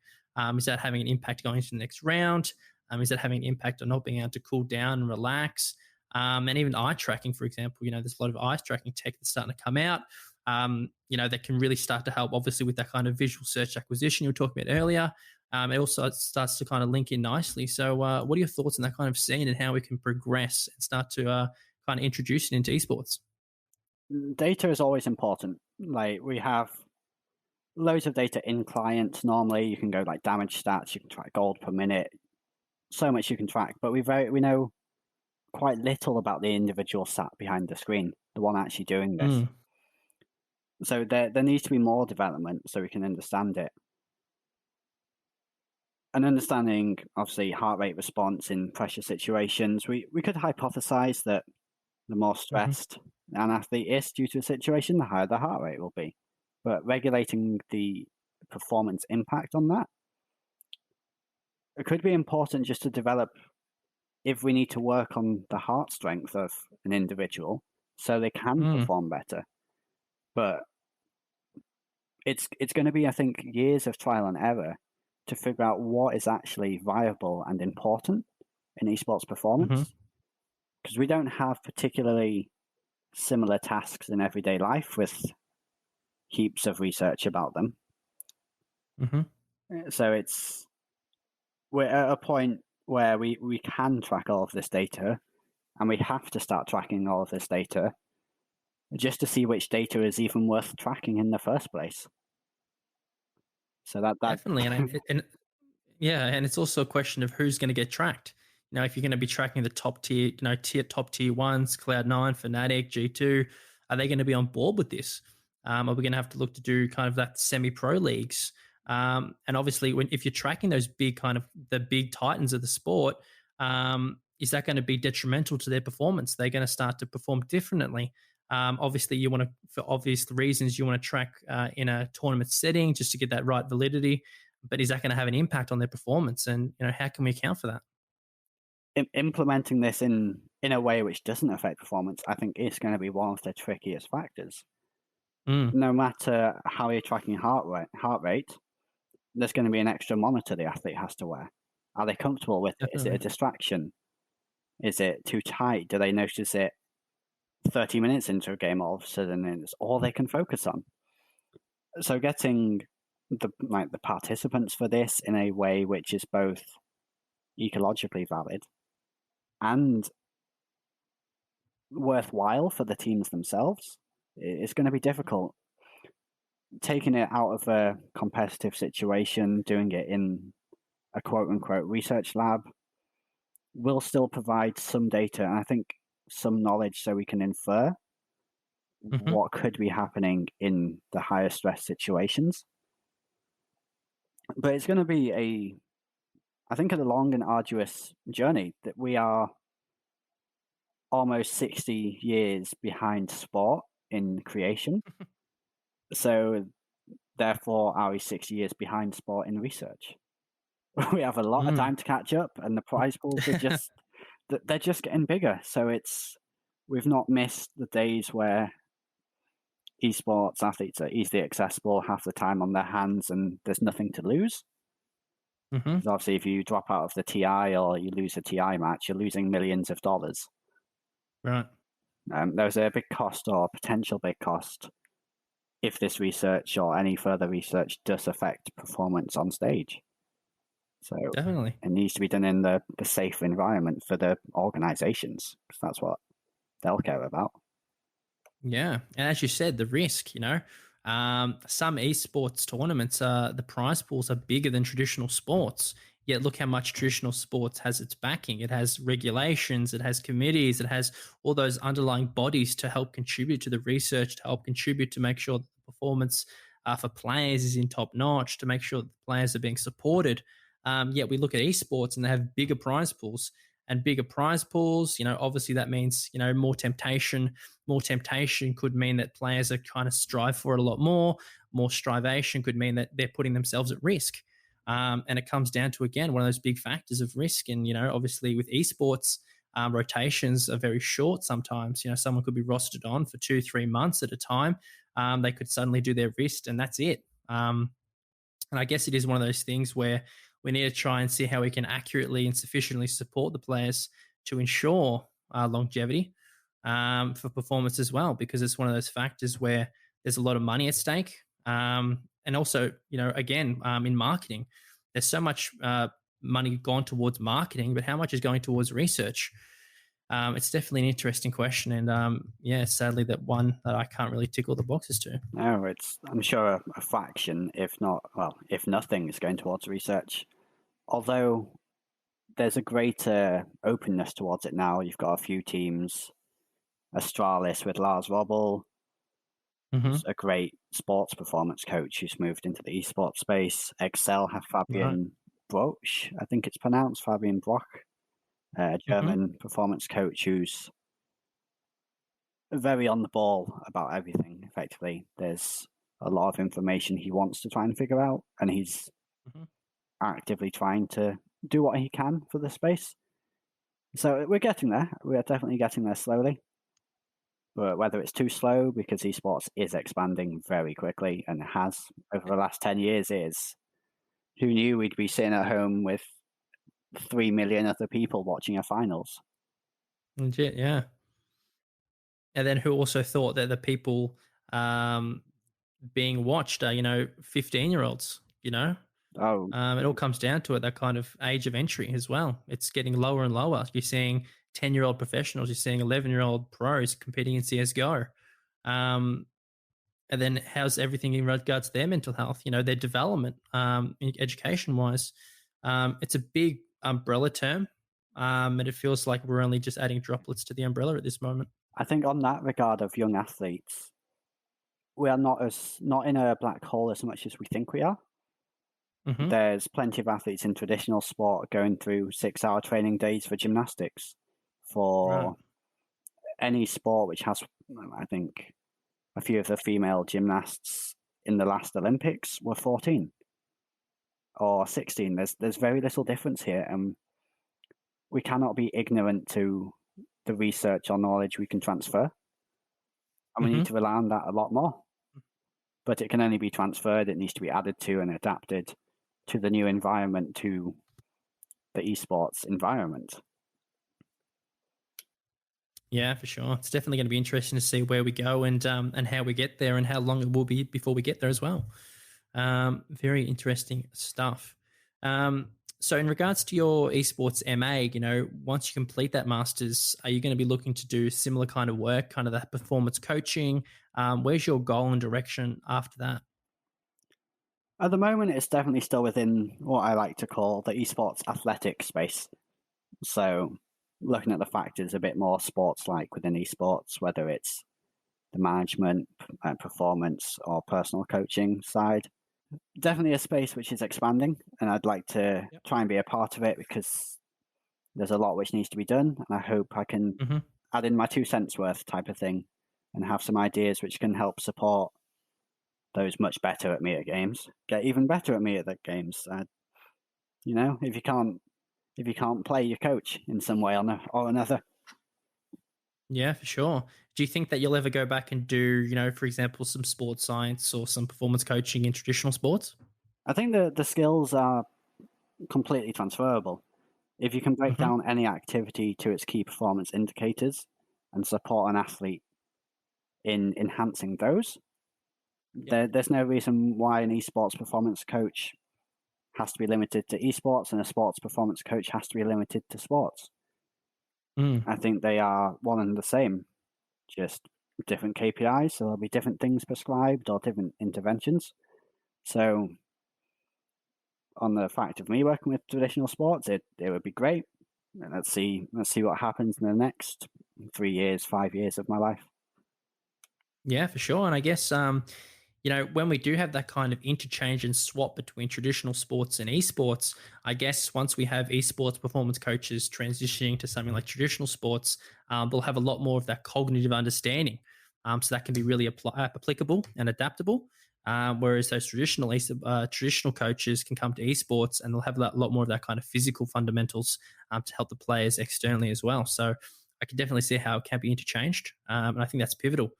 Is that having an impact going into the next round? Is that having an impact on not being able to cool down and relax? And even eye tracking, for example, there's a lot of eye tracking tech that's starting to come out, that can really start to help, obviously, with that kind of visual search acquisition you were talking about earlier. It also starts to kind of link in nicely. So what are your thoughts on that kind of scene and how we can progress and start to kind of introduce it into esports? Data is always important. Like, we have loads of data in clients. Normally you can go like damage stats, you can track gold per minute, so much you can track, but we know quite little about the individual stat behind the screen, the one actually doing this. So there needs to be more development so we can understand it. And understanding, obviously, heart rate response in pressure situations, we could hypothesize that the more stressed an athlete is due to a situation, the higher the heart rate will be. But regulating the performance impact on that, it could be important just to develop, if we need to work on the heart strength of an individual so they can perform better. But it's going to be, I think, years of trial and error to figure out what is actually viable and important in esports performance. Because we don't have particularly similar tasks in everyday life with heaps of research about them. So we're at a point where we can track all of this data, and we have to start tracking all of this data just to see which data is even worth tracking in the first place. So that definitely, and it's also a question of who's going to get tracked. If you're going to be tracking the top tier, top tier ones, Cloud9, Fnatic, G2, are they going to be on board with this? Are we going to have to look to do kind of that semi-pro leagues? And obviously, if you're tracking those big kind of the big titans of the sport, is that going to be detrimental to their performance? They're going to start to perform differently. Obviously, you want to, for obvious reasons, you want to track in a tournament setting just to get that right validity. But is that going to have an impact on their performance? And how can we account for that? Implementing this in a way which doesn't affect performance, I think, is going to be one of the trickiest factors. Mm. No matter how you're tracking heart rate, there's going to be an extra monitor the athlete has to wear. Are they comfortable with it? Is it a Definitely. distraction? Is it too tight? Do they notice it 30 minutes into a game all of a sudden and it's all they can focus on? So getting the participants for this in a way which is both ecologically valid and worthwhile for the teams themselves is going to be difficult. Taking it out of a competitive situation, doing it in a quote-unquote research lab will still provide some data and I think some knowledge so we can infer Hmm. what could be happening in the higher stress situations. But it's going to be I think, a long and arduous journey that we are almost 60 years behind sport in creation. So therefore, are we 60 years behind sport in research? We have a lot of Mm. time to catch up, and the prize pools are just they're just getting bigger. So we've not missed the days where esports athletes are easily accessible, half the time on their hands, and there's nothing to lose. Hmm. Because obviously, if you drop out of the TI or you lose a TI match, you're losing millions of dollars. Right. There's a big cost or potential big cost if this research or any further research does affect performance on stage. So Definitely. it needs to be done in the safe environment for the organizations, because that's what they'll care about. Yeah, and as you said, the risk. Some esports tournaments, the prize pools are bigger than traditional sports. Yet look how much traditional sports has its backing. It has regulations, it has committees, it has all those underlying bodies to help contribute to the research, to help contribute to make sure that the performance for players is in top notch, to make sure that the players are being supported. Yet we look at esports and they have bigger prize pools and bigger prize pools. Obviously that means more temptation. More temptation could mean that players are kind of strive for it a lot more. More strivation could mean that they're putting themselves at risk. And it comes down to, again, one of those big factors of risk. And, obviously with esports, rotations are very short sometimes. Someone could be rostered on for 2-3 months at a time. They could suddenly do their wrist and that's it. And I guess it is one of those things where we need to try and see how we can accurately and sufficiently support the players to ensure longevity for performance as well, because it's one of those factors where there's a lot of money at stake. And also, again, in marketing, there's so much money gone towards marketing, but how much is going towards research? It's definitely an interesting question. And yeah, sadly, that one that I can't really tick all the boxes to. No, I'm sure a fraction, if not, well, if nothing, is going towards research. Although there's a greater openness towards it now. You've got a few teams, Astralis with Lars Robel, Hmm. who's a great sports performance coach who's moved into the esports space. Excel have Right. Fabian Broch, I think it's pronounced, Fabian Broch, a Hmm. German performance coach who's very on the ball about everything, effectively. There's a lot of information he wants to try and figure out, and he's Hmm. actively trying to do what he can for the space. So we're getting there. We are definitely getting there slowly. But whether it's too slow, because esports is expanding very quickly and has over the last 10 years, who knew we'd be sitting at home with 3 million other people watching a finals? Legit, yeah. And then who also thought that the people um, being watched are 15-year-olds. Oh, It all comes down to it, that kind of age of entry as well. It's getting lower and lower. You're seeing 10-year-old professionals, you're seeing 11-year-old pros competing in CSGO. um, and then how's everything in regards to their mental health, their development, education wise. It's a big umbrella term, and it feels like we're only just adding droplets to the umbrella at this moment. I think on that regard of young athletes, we are not in a black hole as much as we think we are. Mm-hmm. There's plenty of athletes in traditional sport going through 6-hour training days for gymnastics. Right. For any sport which has, I think, a few of the female gymnasts in the last Olympics were 14 or 16. There's very little difference here, and we cannot be ignorant to the research or knowledge we can transfer, and we Mm-hmm. need to rely on that a lot more. But it can only be transferred. It needs to be added to and adapted to the new environment, to the esports environment. Yeah, for sure. It's definitely going to be interesting to see where we go and how we get there and how long it will be before we get there as well. Very interesting stuff. So in regards to your esports MA, once you complete that master's, are you going to be looking to do similar kind of work, kind of that performance coaching? Where's your goal and direction after that? At the moment, it's definitely still within what I like to call the esports athletic space. So looking at the factors a bit more sports-like within esports, whether it's the management, performance, or personal coaching side. Definitely a space which is expanding, and I'd like to try and be a part of it, because there's a lot which needs to be done, and I hope I can Mm-hmm. add in my 2 cents worth type of thing and have some ideas which can help support those much better at me at games get even better at me at the games. If you can't play your coach in some way or another. Yeah, for sure. Do you think that you'll ever go back and do, for example, some sports science or some performance coaching in traditional sports? I think the skills are completely transferable. If you can break Mm-hmm. down any activity to its key performance indicators and support an athlete in enhancing those, there's no reason why an esports performance coach has to be limited to esports and a sports performance coach has to be limited to sports. Mm. I think they are one and the same, just different KPIs. So there'll be different things prescribed or different interventions. So on the fact of me working with traditional sports, it would be great. And let's see what happens in the next 3 years, 5 years of my life. Yeah, for sure. And I guess, when we do have that kind of interchange and swap between traditional sports and esports, I guess once we have esports performance coaches transitioning to something like traditional sports, they'll have a lot more of that cognitive understanding. So that can be really applicable and adaptable. Whereas those traditional coaches can come to esports and they'll have a lot more of that kind of physical fundamentals to help the players externally as well. So I can definitely see how it can be interchanged. And I think that's pivotal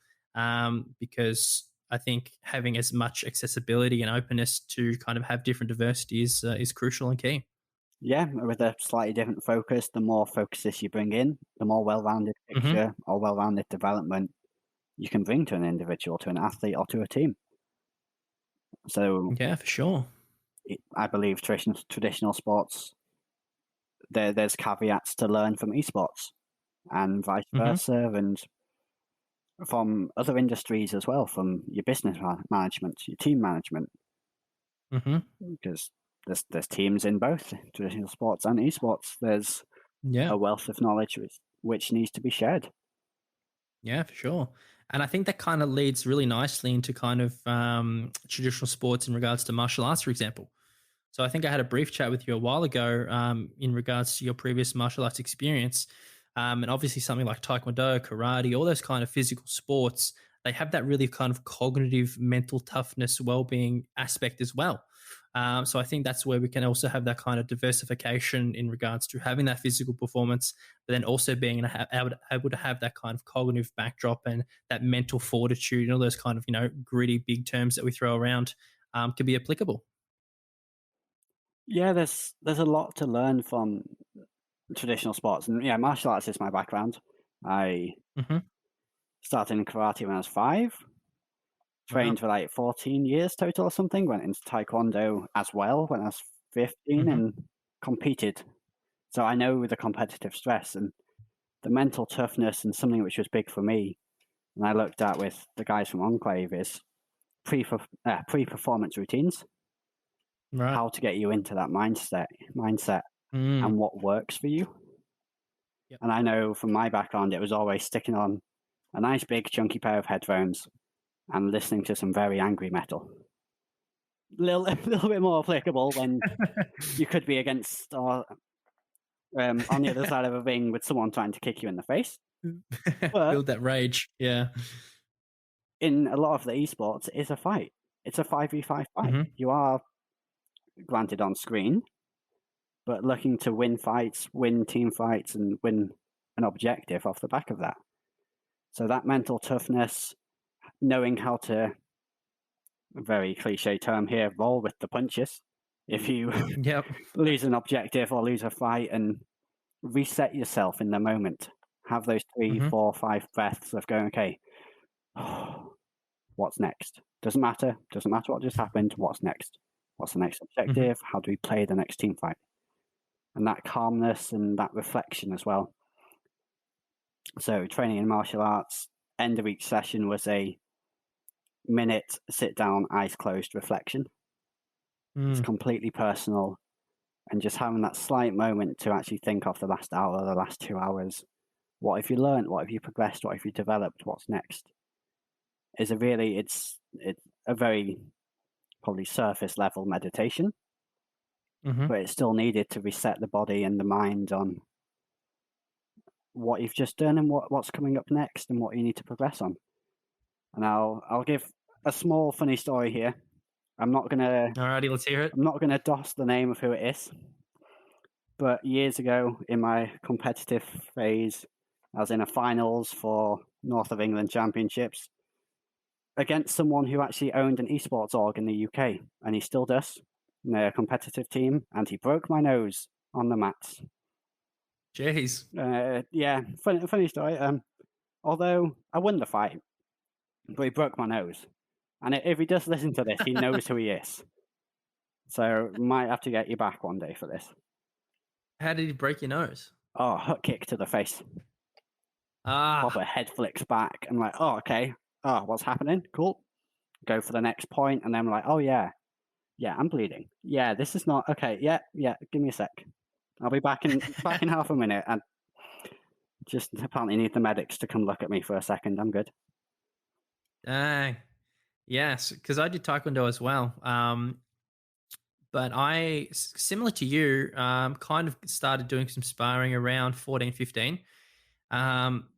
because I think having as much accessibility and openness to kind of have different diversity is crucial and key. Yeah, with a slightly different focus, the more focuses you bring in, the more well-rounded Hmm. picture or well-rounded development you can bring to an individual, to an athlete, or to a team. So Yeah, for sure. I believe traditional sports, there's caveats to learn from esports and vice Hmm. versa, and from other industries as well, from your business management, your team management, Hmm. because there's teams in both traditional sports and esports. There's Yeah. a wealth of knowledge which needs to be shared. Yeah, for sure. And I think that kind of leads really nicely into kind of traditional sports in regards to martial arts, for example. So I think I had a brief chat with you a while ago in regards to your previous martial arts experience. And obviously something like Taekwondo, karate, all those kind of physical sports, they have that really kind of cognitive, mental toughness, well-being aspect as well. So I think that's where we can also have that kind of diversification in regards to having that physical performance, but then also being able to have that kind of cognitive backdrop and that mental fortitude and all those kind of, gritty big terms that we throw around can be applicable. Yeah, there's a lot to learn from traditional sports, and yeah, martial arts is my background. I Hmm. started in karate when I was 5, Wow. trained for like 14 years total or something, went into taekwondo as well when I was 15 Hmm. and competed. So I know the competitive stress and the mental toughness, and something which was big for me, and I looked at with the guys from Enclave, is pre-performance routines, Right. how to get you into that mindset Mm. and what works for you. Yep. And I know from my background, it was always sticking on a nice big chunky pair of headphones and listening to some very angry metal. little bit more applicable when you could be against or on the other side of a ring with someone trying to kick you in the face. But Build that rage. Yeah. in a lot of the esports, it's a fight. It's a 5v5 fight. Mhm. You are granted on screen, but looking to win fights, win team fights, and win an objective off the back of that. So that mental toughness, knowing how to, a very cliche term here, roll with the punches. If you Yep. lose an objective or lose a fight, and reset yourself in the moment. Have those 3, 4, 5 breaths of going, okay, what's next? Doesn't matter what just happened. What's next? What's the next objective? How do we play the next team fight? And that calmness and that reflection as well. So training in martial arts, end of each session was a minute sit down, eyes closed reflection. It's completely personal, and just having that slight moment to actually think of the last hour, the last 2 hours. What have you learned? What have you progressed? What have you developed? What's next? Is a really, it's a very probably surface level meditation, but it's still needed to reset the body and the mind on what you've just done and what's coming up next and what you need to progress on. And I'll give a small funny story here. Alrighty, let's hear it. I'm not gonna doss the name of who it is, but years ago in my competitive phase, I was in a finals for North of England Championships against someone who actually owned an esports org in the UK, and he still does, in a competitive team, and he broke my nose on the mats. Jeez. Yeah, funny story. Although I won the fight, but he broke my nose. And if he does listen to this, he knows who he is. So might have to get you back one day for this. How did he break your nose? Oh, hook kick to the face. Proper head flicks back. I'm like, oh, okay. Oh, what's happening? Cool. Go for the next point, and then I'm like, oh yeah, I'm bleeding. Yeah, this is not okay. Yeah. Give me a sec. I'll be back in half a minute. And just apparently need the medics to come look at me for a second. I'm good. Dang. Yes, because I did Taekwondo as well. But I, similar to you, kind of started doing some sparring around 14, 15.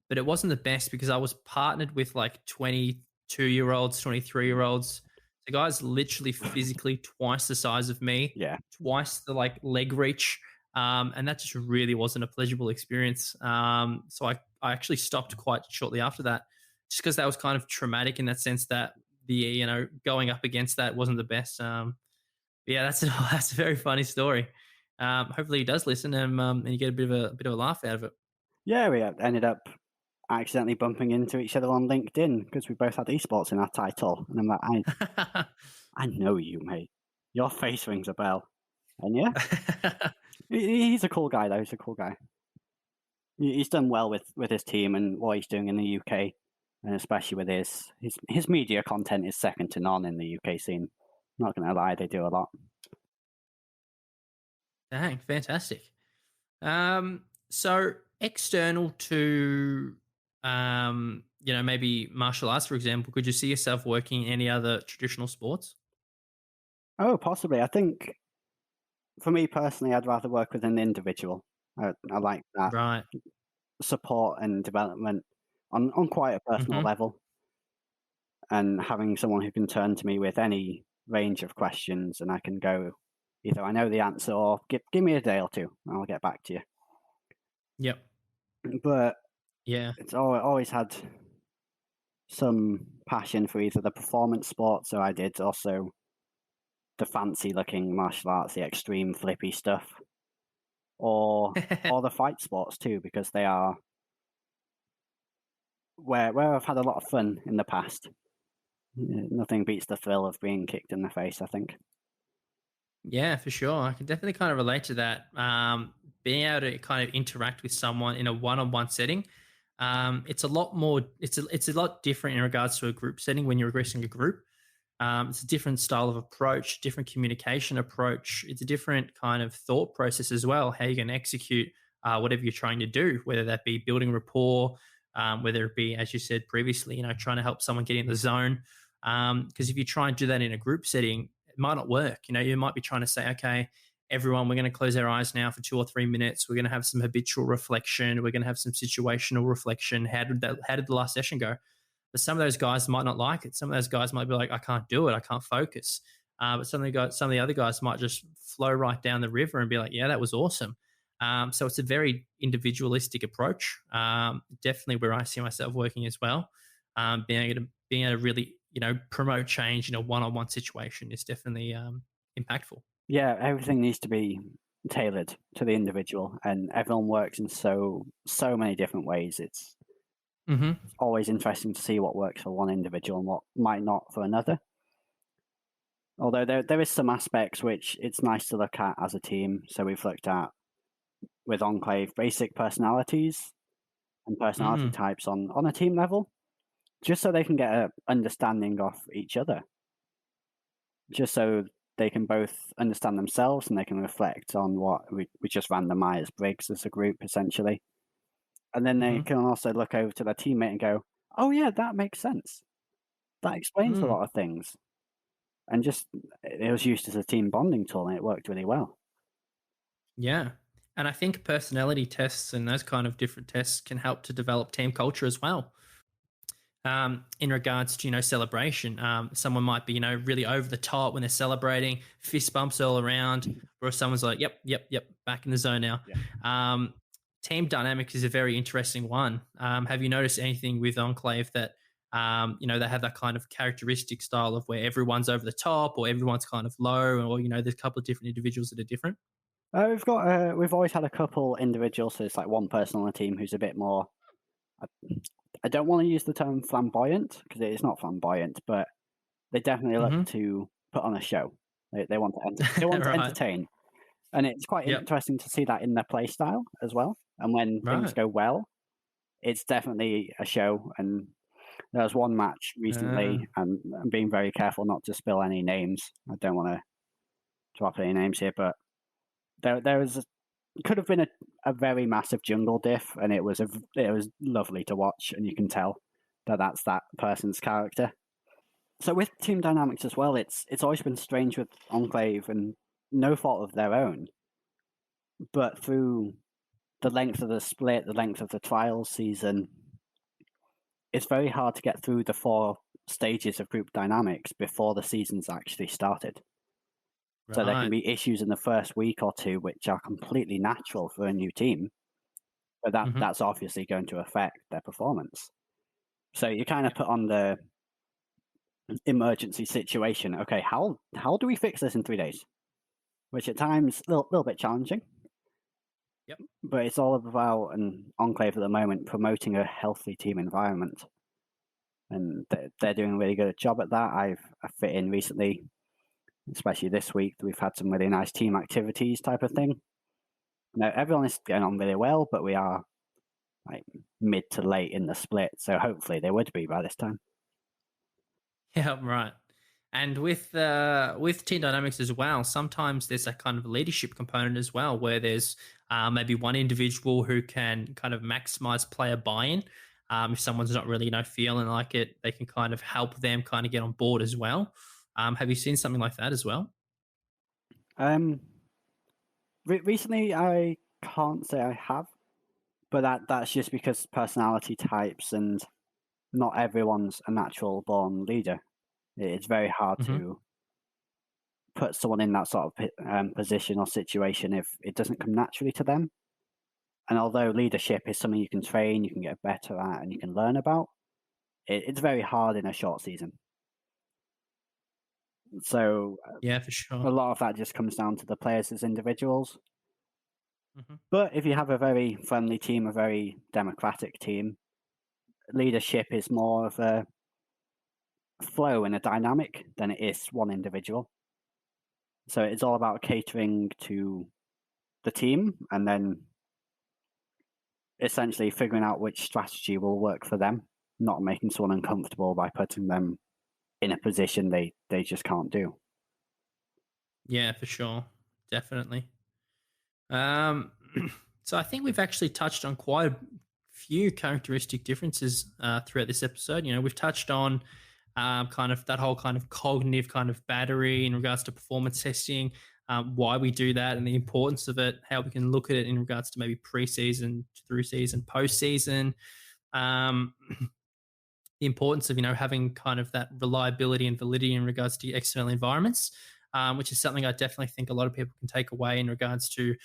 But it wasn't the best because I was partnered with like 22-year-olds, 23-year-olds. The guy's literally physically twice the size of me. Yeah. Twice the like leg reach. And that just really wasn't a pleasurable experience. So I actually stopped quite shortly after that, just because that was kind of traumatic in that sense that going up against that wasn't the best. Yeah, that's a very funny story. Hopefully he does listen and you get a bit of a laugh out of it. Yeah, we ended up accidentally bumping into each other on LinkedIn because we both had esports in our title. And I'm like, I know you, mate. Your face rings a bell. And yeah, he's a cool guy, though. He's a cool guy. He's done well with his team and what he's doing in the UK, and especially with his media content is second to none in the UK scene. Not going to lie, they do a lot. Dang, fantastic. So external to, maybe martial arts, for example, could you see yourself working in any other traditional sports? Oh, possibly. I think for me personally, I'd rather work with an individual. I like that. Right. Support and development on quite a personal level. And having someone who can turn to me with any range of questions and I can go, either I know the answer or give me a day or two and I'll get back to you. Yep. But yeah, it's always had some passion for either the performance sports, so I did also the fancy looking martial arts, the extreme flippy stuff, or the fight sports too, because they are where I've had a lot of fun in the past. Nothing beats the thrill of being kicked in the face, I think. Yeah, for sure. I can definitely kind of relate to that. Being able to kind of interact with someone in a one-on-one setting, it's a lot more. It's a lot different in regards to a group setting when you're addressing a group. It's a different style of approach, different communication approach. It's a different kind of thought process as well. How you're going to execute whatever you're trying to do, whether that be building rapport, whether it be, as you said previously, trying to help someone get in the zone. Because if you try and do that in a group setting, it might not work. You might be trying to say, okay, everyone, we're going to close our eyes now for 2 or 3 minutes. We're going to have some habitual reflection. We're going to have some situational reflection. How did the last session go? But some of those guys might not like it. Some of those guys might be like, I can't do it. I can't focus. But some of the other guys might just flow right down the river and be like, yeah, that was awesome. So it's a very individualistic approach. Definitely where I see myself working as well. Being able to really, promote change in a one-on-one situation is definitely impactful. Yeah, everything needs to be tailored to the individual, and everyone works in so many different ways. It's always interesting to see what works for one individual and what might not for another. Although there is some aspects which it's nice to look at as a team. So we've looked at, with Enclave, basic personalities and personality types on a team level, just so they can get an understanding of each other. Just so they can both understand themselves and they can reflect on what we just ran the Myers-Briggs as a group, essentially. And then they can also look over to their teammate and go, oh yeah, that makes sense. That explains a lot of things. And just, it was used as a team bonding tool and it worked really well. Yeah. And I think personality tests and those kind of different tests can help to develop team culture as well. In regards to, celebration, someone might be, really over the top when they're celebrating, fist bumps all around, or someone's like, yep, back in the zone now. Yeah. Team dynamics is a very interesting one. Have you noticed anything with Enclave that, they have that kind of characteristic style of where everyone's over the top or everyone's kind of low, or, there's a couple of different individuals that are different? We've always had a couple individuals, so it's like one person on the team who's a bit more, I don't want to use the term flamboyant because it is not flamboyant, but they definitely look to put on a show. They want to Right. entertain, and it's quite interesting to see that in their play style as well. And when things go well, it's definitely a show. And there was one match recently, and I'm being very careful not to spill any names. I don't want to drop any names here, but there was could have been a very massive jungle diff, and it was lovely to watch, and you can tell that's that person's character. So with team dynamics as well, it's always been strange with Enclave, and no fault of their own, but through the length of the split, the length of the trials season, it's very hard to get through the 4 stages of group dynamics before the season's actually started. So there can be issues in the first week or 2 which are completely natural for a new team, but that's obviously going to affect their performance. So you kind of put on the emergency situation. Okay, how do we fix this in 3 days? Which at times a little bit challenging. Yep. But it's all about an Enclave at the moment promoting a healthy team environment, and they're doing a really good job at that. I fit in recently. Especially this week, we've had some really nice team activities type of thing. Now, everyone is getting on really well, but we are like mid to late in the split, so hopefully they would be by this time. Yeah, right. And with team dynamics as well, sometimes there's a kind of leadership component as well, where there's maybe one individual who can kind of maximize player buy-in. If someone's not really feeling like it, they can kind of help them kind of get on board as well. Have you seen something like that as well? Recently, I can't say I have, but that's just because personality types, and not everyone's a natural born leader. It's very hard to put someone in that sort of position or situation if it doesn't come naturally to them. And although leadership is something you can train, you can get better at, and you can learn about, it's very hard in a short season. So yeah, for sure, a lot of that just comes down to the players as individuals. But if you have a very friendly team, a very democratic team, leadership is more of a flow and a dynamic than it is one individual. So it's all about catering to the team and then essentially figuring out which strategy will work for them, not making someone uncomfortable by putting them in a position they just can't do. Yeah, for sure. Definitely. So I think we've actually touched on quite a few characteristic differences throughout this episode. We've touched on kind of that whole kind of cognitive kind of battery in regards to performance testing, why we do that and the importance of it, how we can look at it in regards to maybe preseason, through season, postseason. Um, the importance of having kind of that reliability and validity in regards to external environments, which is something I definitely think a lot of people can take away in regards to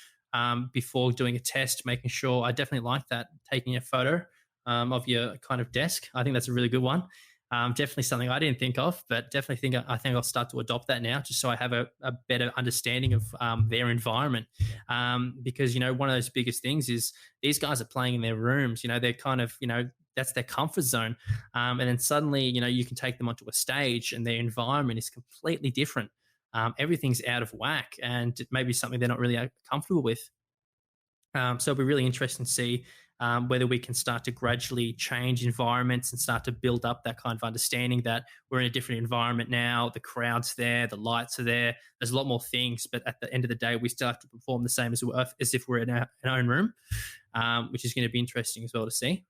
before doing a test, making sure. I definitely like that, taking a photo of your kind of desk. I think that's a really good one. Definitely something I didn't think of, but definitely I think I'll start to adopt that now, just so I have a better understanding of their environment. Because one of those biggest things is these guys are playing in their rooms. They're kind of that's their comfort zone, and then suddenly you can take them onto a stage and their environment is completely different. Everything's out of whack, and it may be something they're not really comfortable with. So it'll be really interesting to see whether we can start to gradually change environments and start to build up that kind of understanding that we're in a different environment now. The crowd's there, the lights are there. There's a lot more things, but at the end of the day, we still have to perform the same as if we're in our own room, which is going to be interesting as well to see.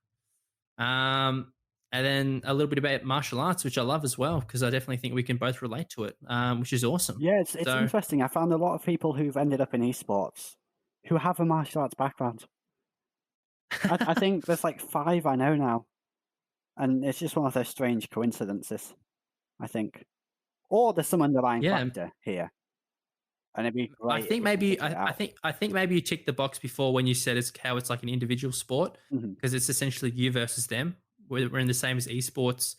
And then a little bit about martial arts, which I love as well, because I definitely think we can both relate to it, which is awesome. Yeah, it's interesting. I found a lot of people who've ended up in esports who have a martial arts background. I think there's like 5 I know now, and it's just one of those strange coincidences, I think. Or there's some underlying factor here, and it'd be great. I think maybe you ticked the box before when you said it's like an individual sport, because it's essentially you versus them. We're in the same as esports.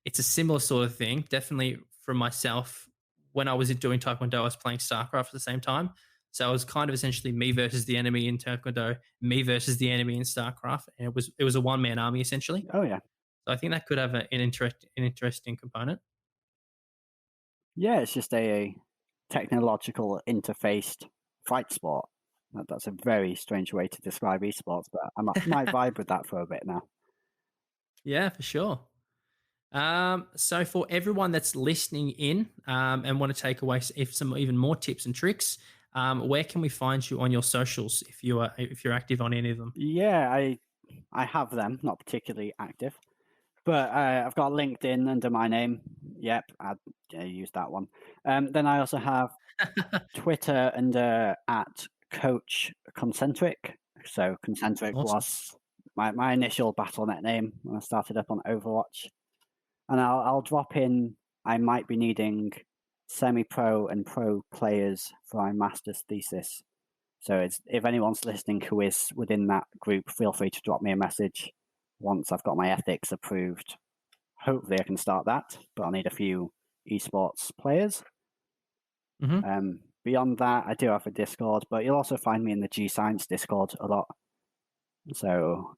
It's a similar sort of thing. Definitely from myself, when I was doing Taekwondo, I was playing StarCraft at the same time. So it was kind of essentially me versus the enemy in Taekwondo, me versus the enemy in StarCraft, and it was a one-man army essentially. Oh yeah. So I think that could have an interesting component. Yeah, it's just a technological interfaced fight sport. That's a very strange way to describe esports, but I might vibe with that for a bit now. Yeah, for sure. So for everyone that's listening in and want to take away some even more tips and tricks, where can we find you on your socials if you're active on any of them? Yeah, I have them, not particularly active, but I've got LinkedIn under my name. Yep, I use that one. Then I also have Twitter under at Coach Concentric. So Concentric was my initial BattleNet name when I started up on Overwatch. And I'll drop in, I might be needing semi-pro and pro players for my master's thesis. So if anyone's listening who is within that group, feel free to drop me a message once I've got my ethics approved. Hopefully I can start that, but I'll need a few esports players. Beyond that, I do have a Discord, but you'll also find me in the G-Science Discord a lot. So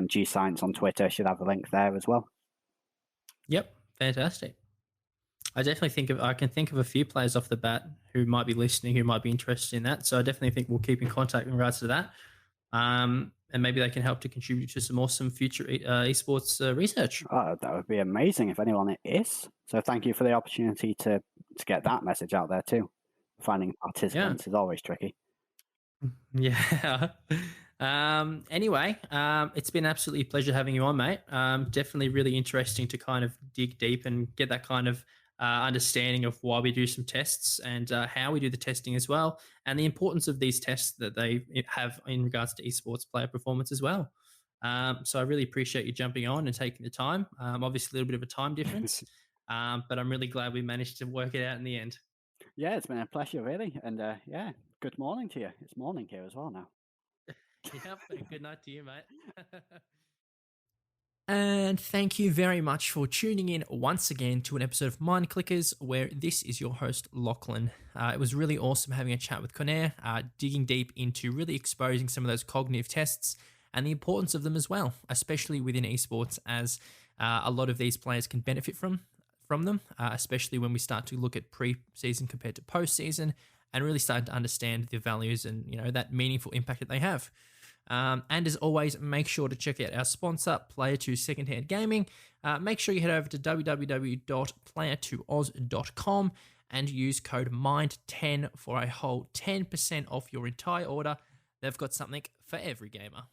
G-Science on Twitter should have a link there as well. Yep, fantastic. I definitely I can think of a few players off the bat who might be listening, who might be interested in that. So I definitely think we'll keep in contact in regards to that. And maybe they can help to contribute to some awesome future esports research. That would be amazing if anyone is. So thank you for the opportunity to get that message out there too. Finding participants is always tricky. Yeah. Anyway, it's been absolutely a pleasure having you on, mate. Definitely really interesting to kind of dig deep and get that kind of understanding of why we do some tests and how we do the testing as well, and the importance of these tests that they have in regards to esports player performance as well. So I really appreciate you jumping on and taking the time. Obviously, a little bit of a time difference, but I'm really glad we managed to work it out in the end. Yeah, it's been a pleasure, really. And yeah, good morning to you. It's morning here as well now. Yep, good night to you, mate. And thank you very much for tuning in once again to an episode of Mind Clickers, where this is your host, Lachlan. It was really awesome having a chat with Connaire, digging deep into really exposing some of those cognitive tests and the importance of them as well, especially within esports, as a lot of these players can benefit from them, especially when we start to look at pre-season compared to post-season and really start to understand the values and that meaningful impact that they have. And as always, make sure to check out our sponsor, Player2 Secondhand Gaming. Make sure you head over to www.player2oz.com and use code MIND10 for a whole 10% off your entire order. They've got something for every gamer.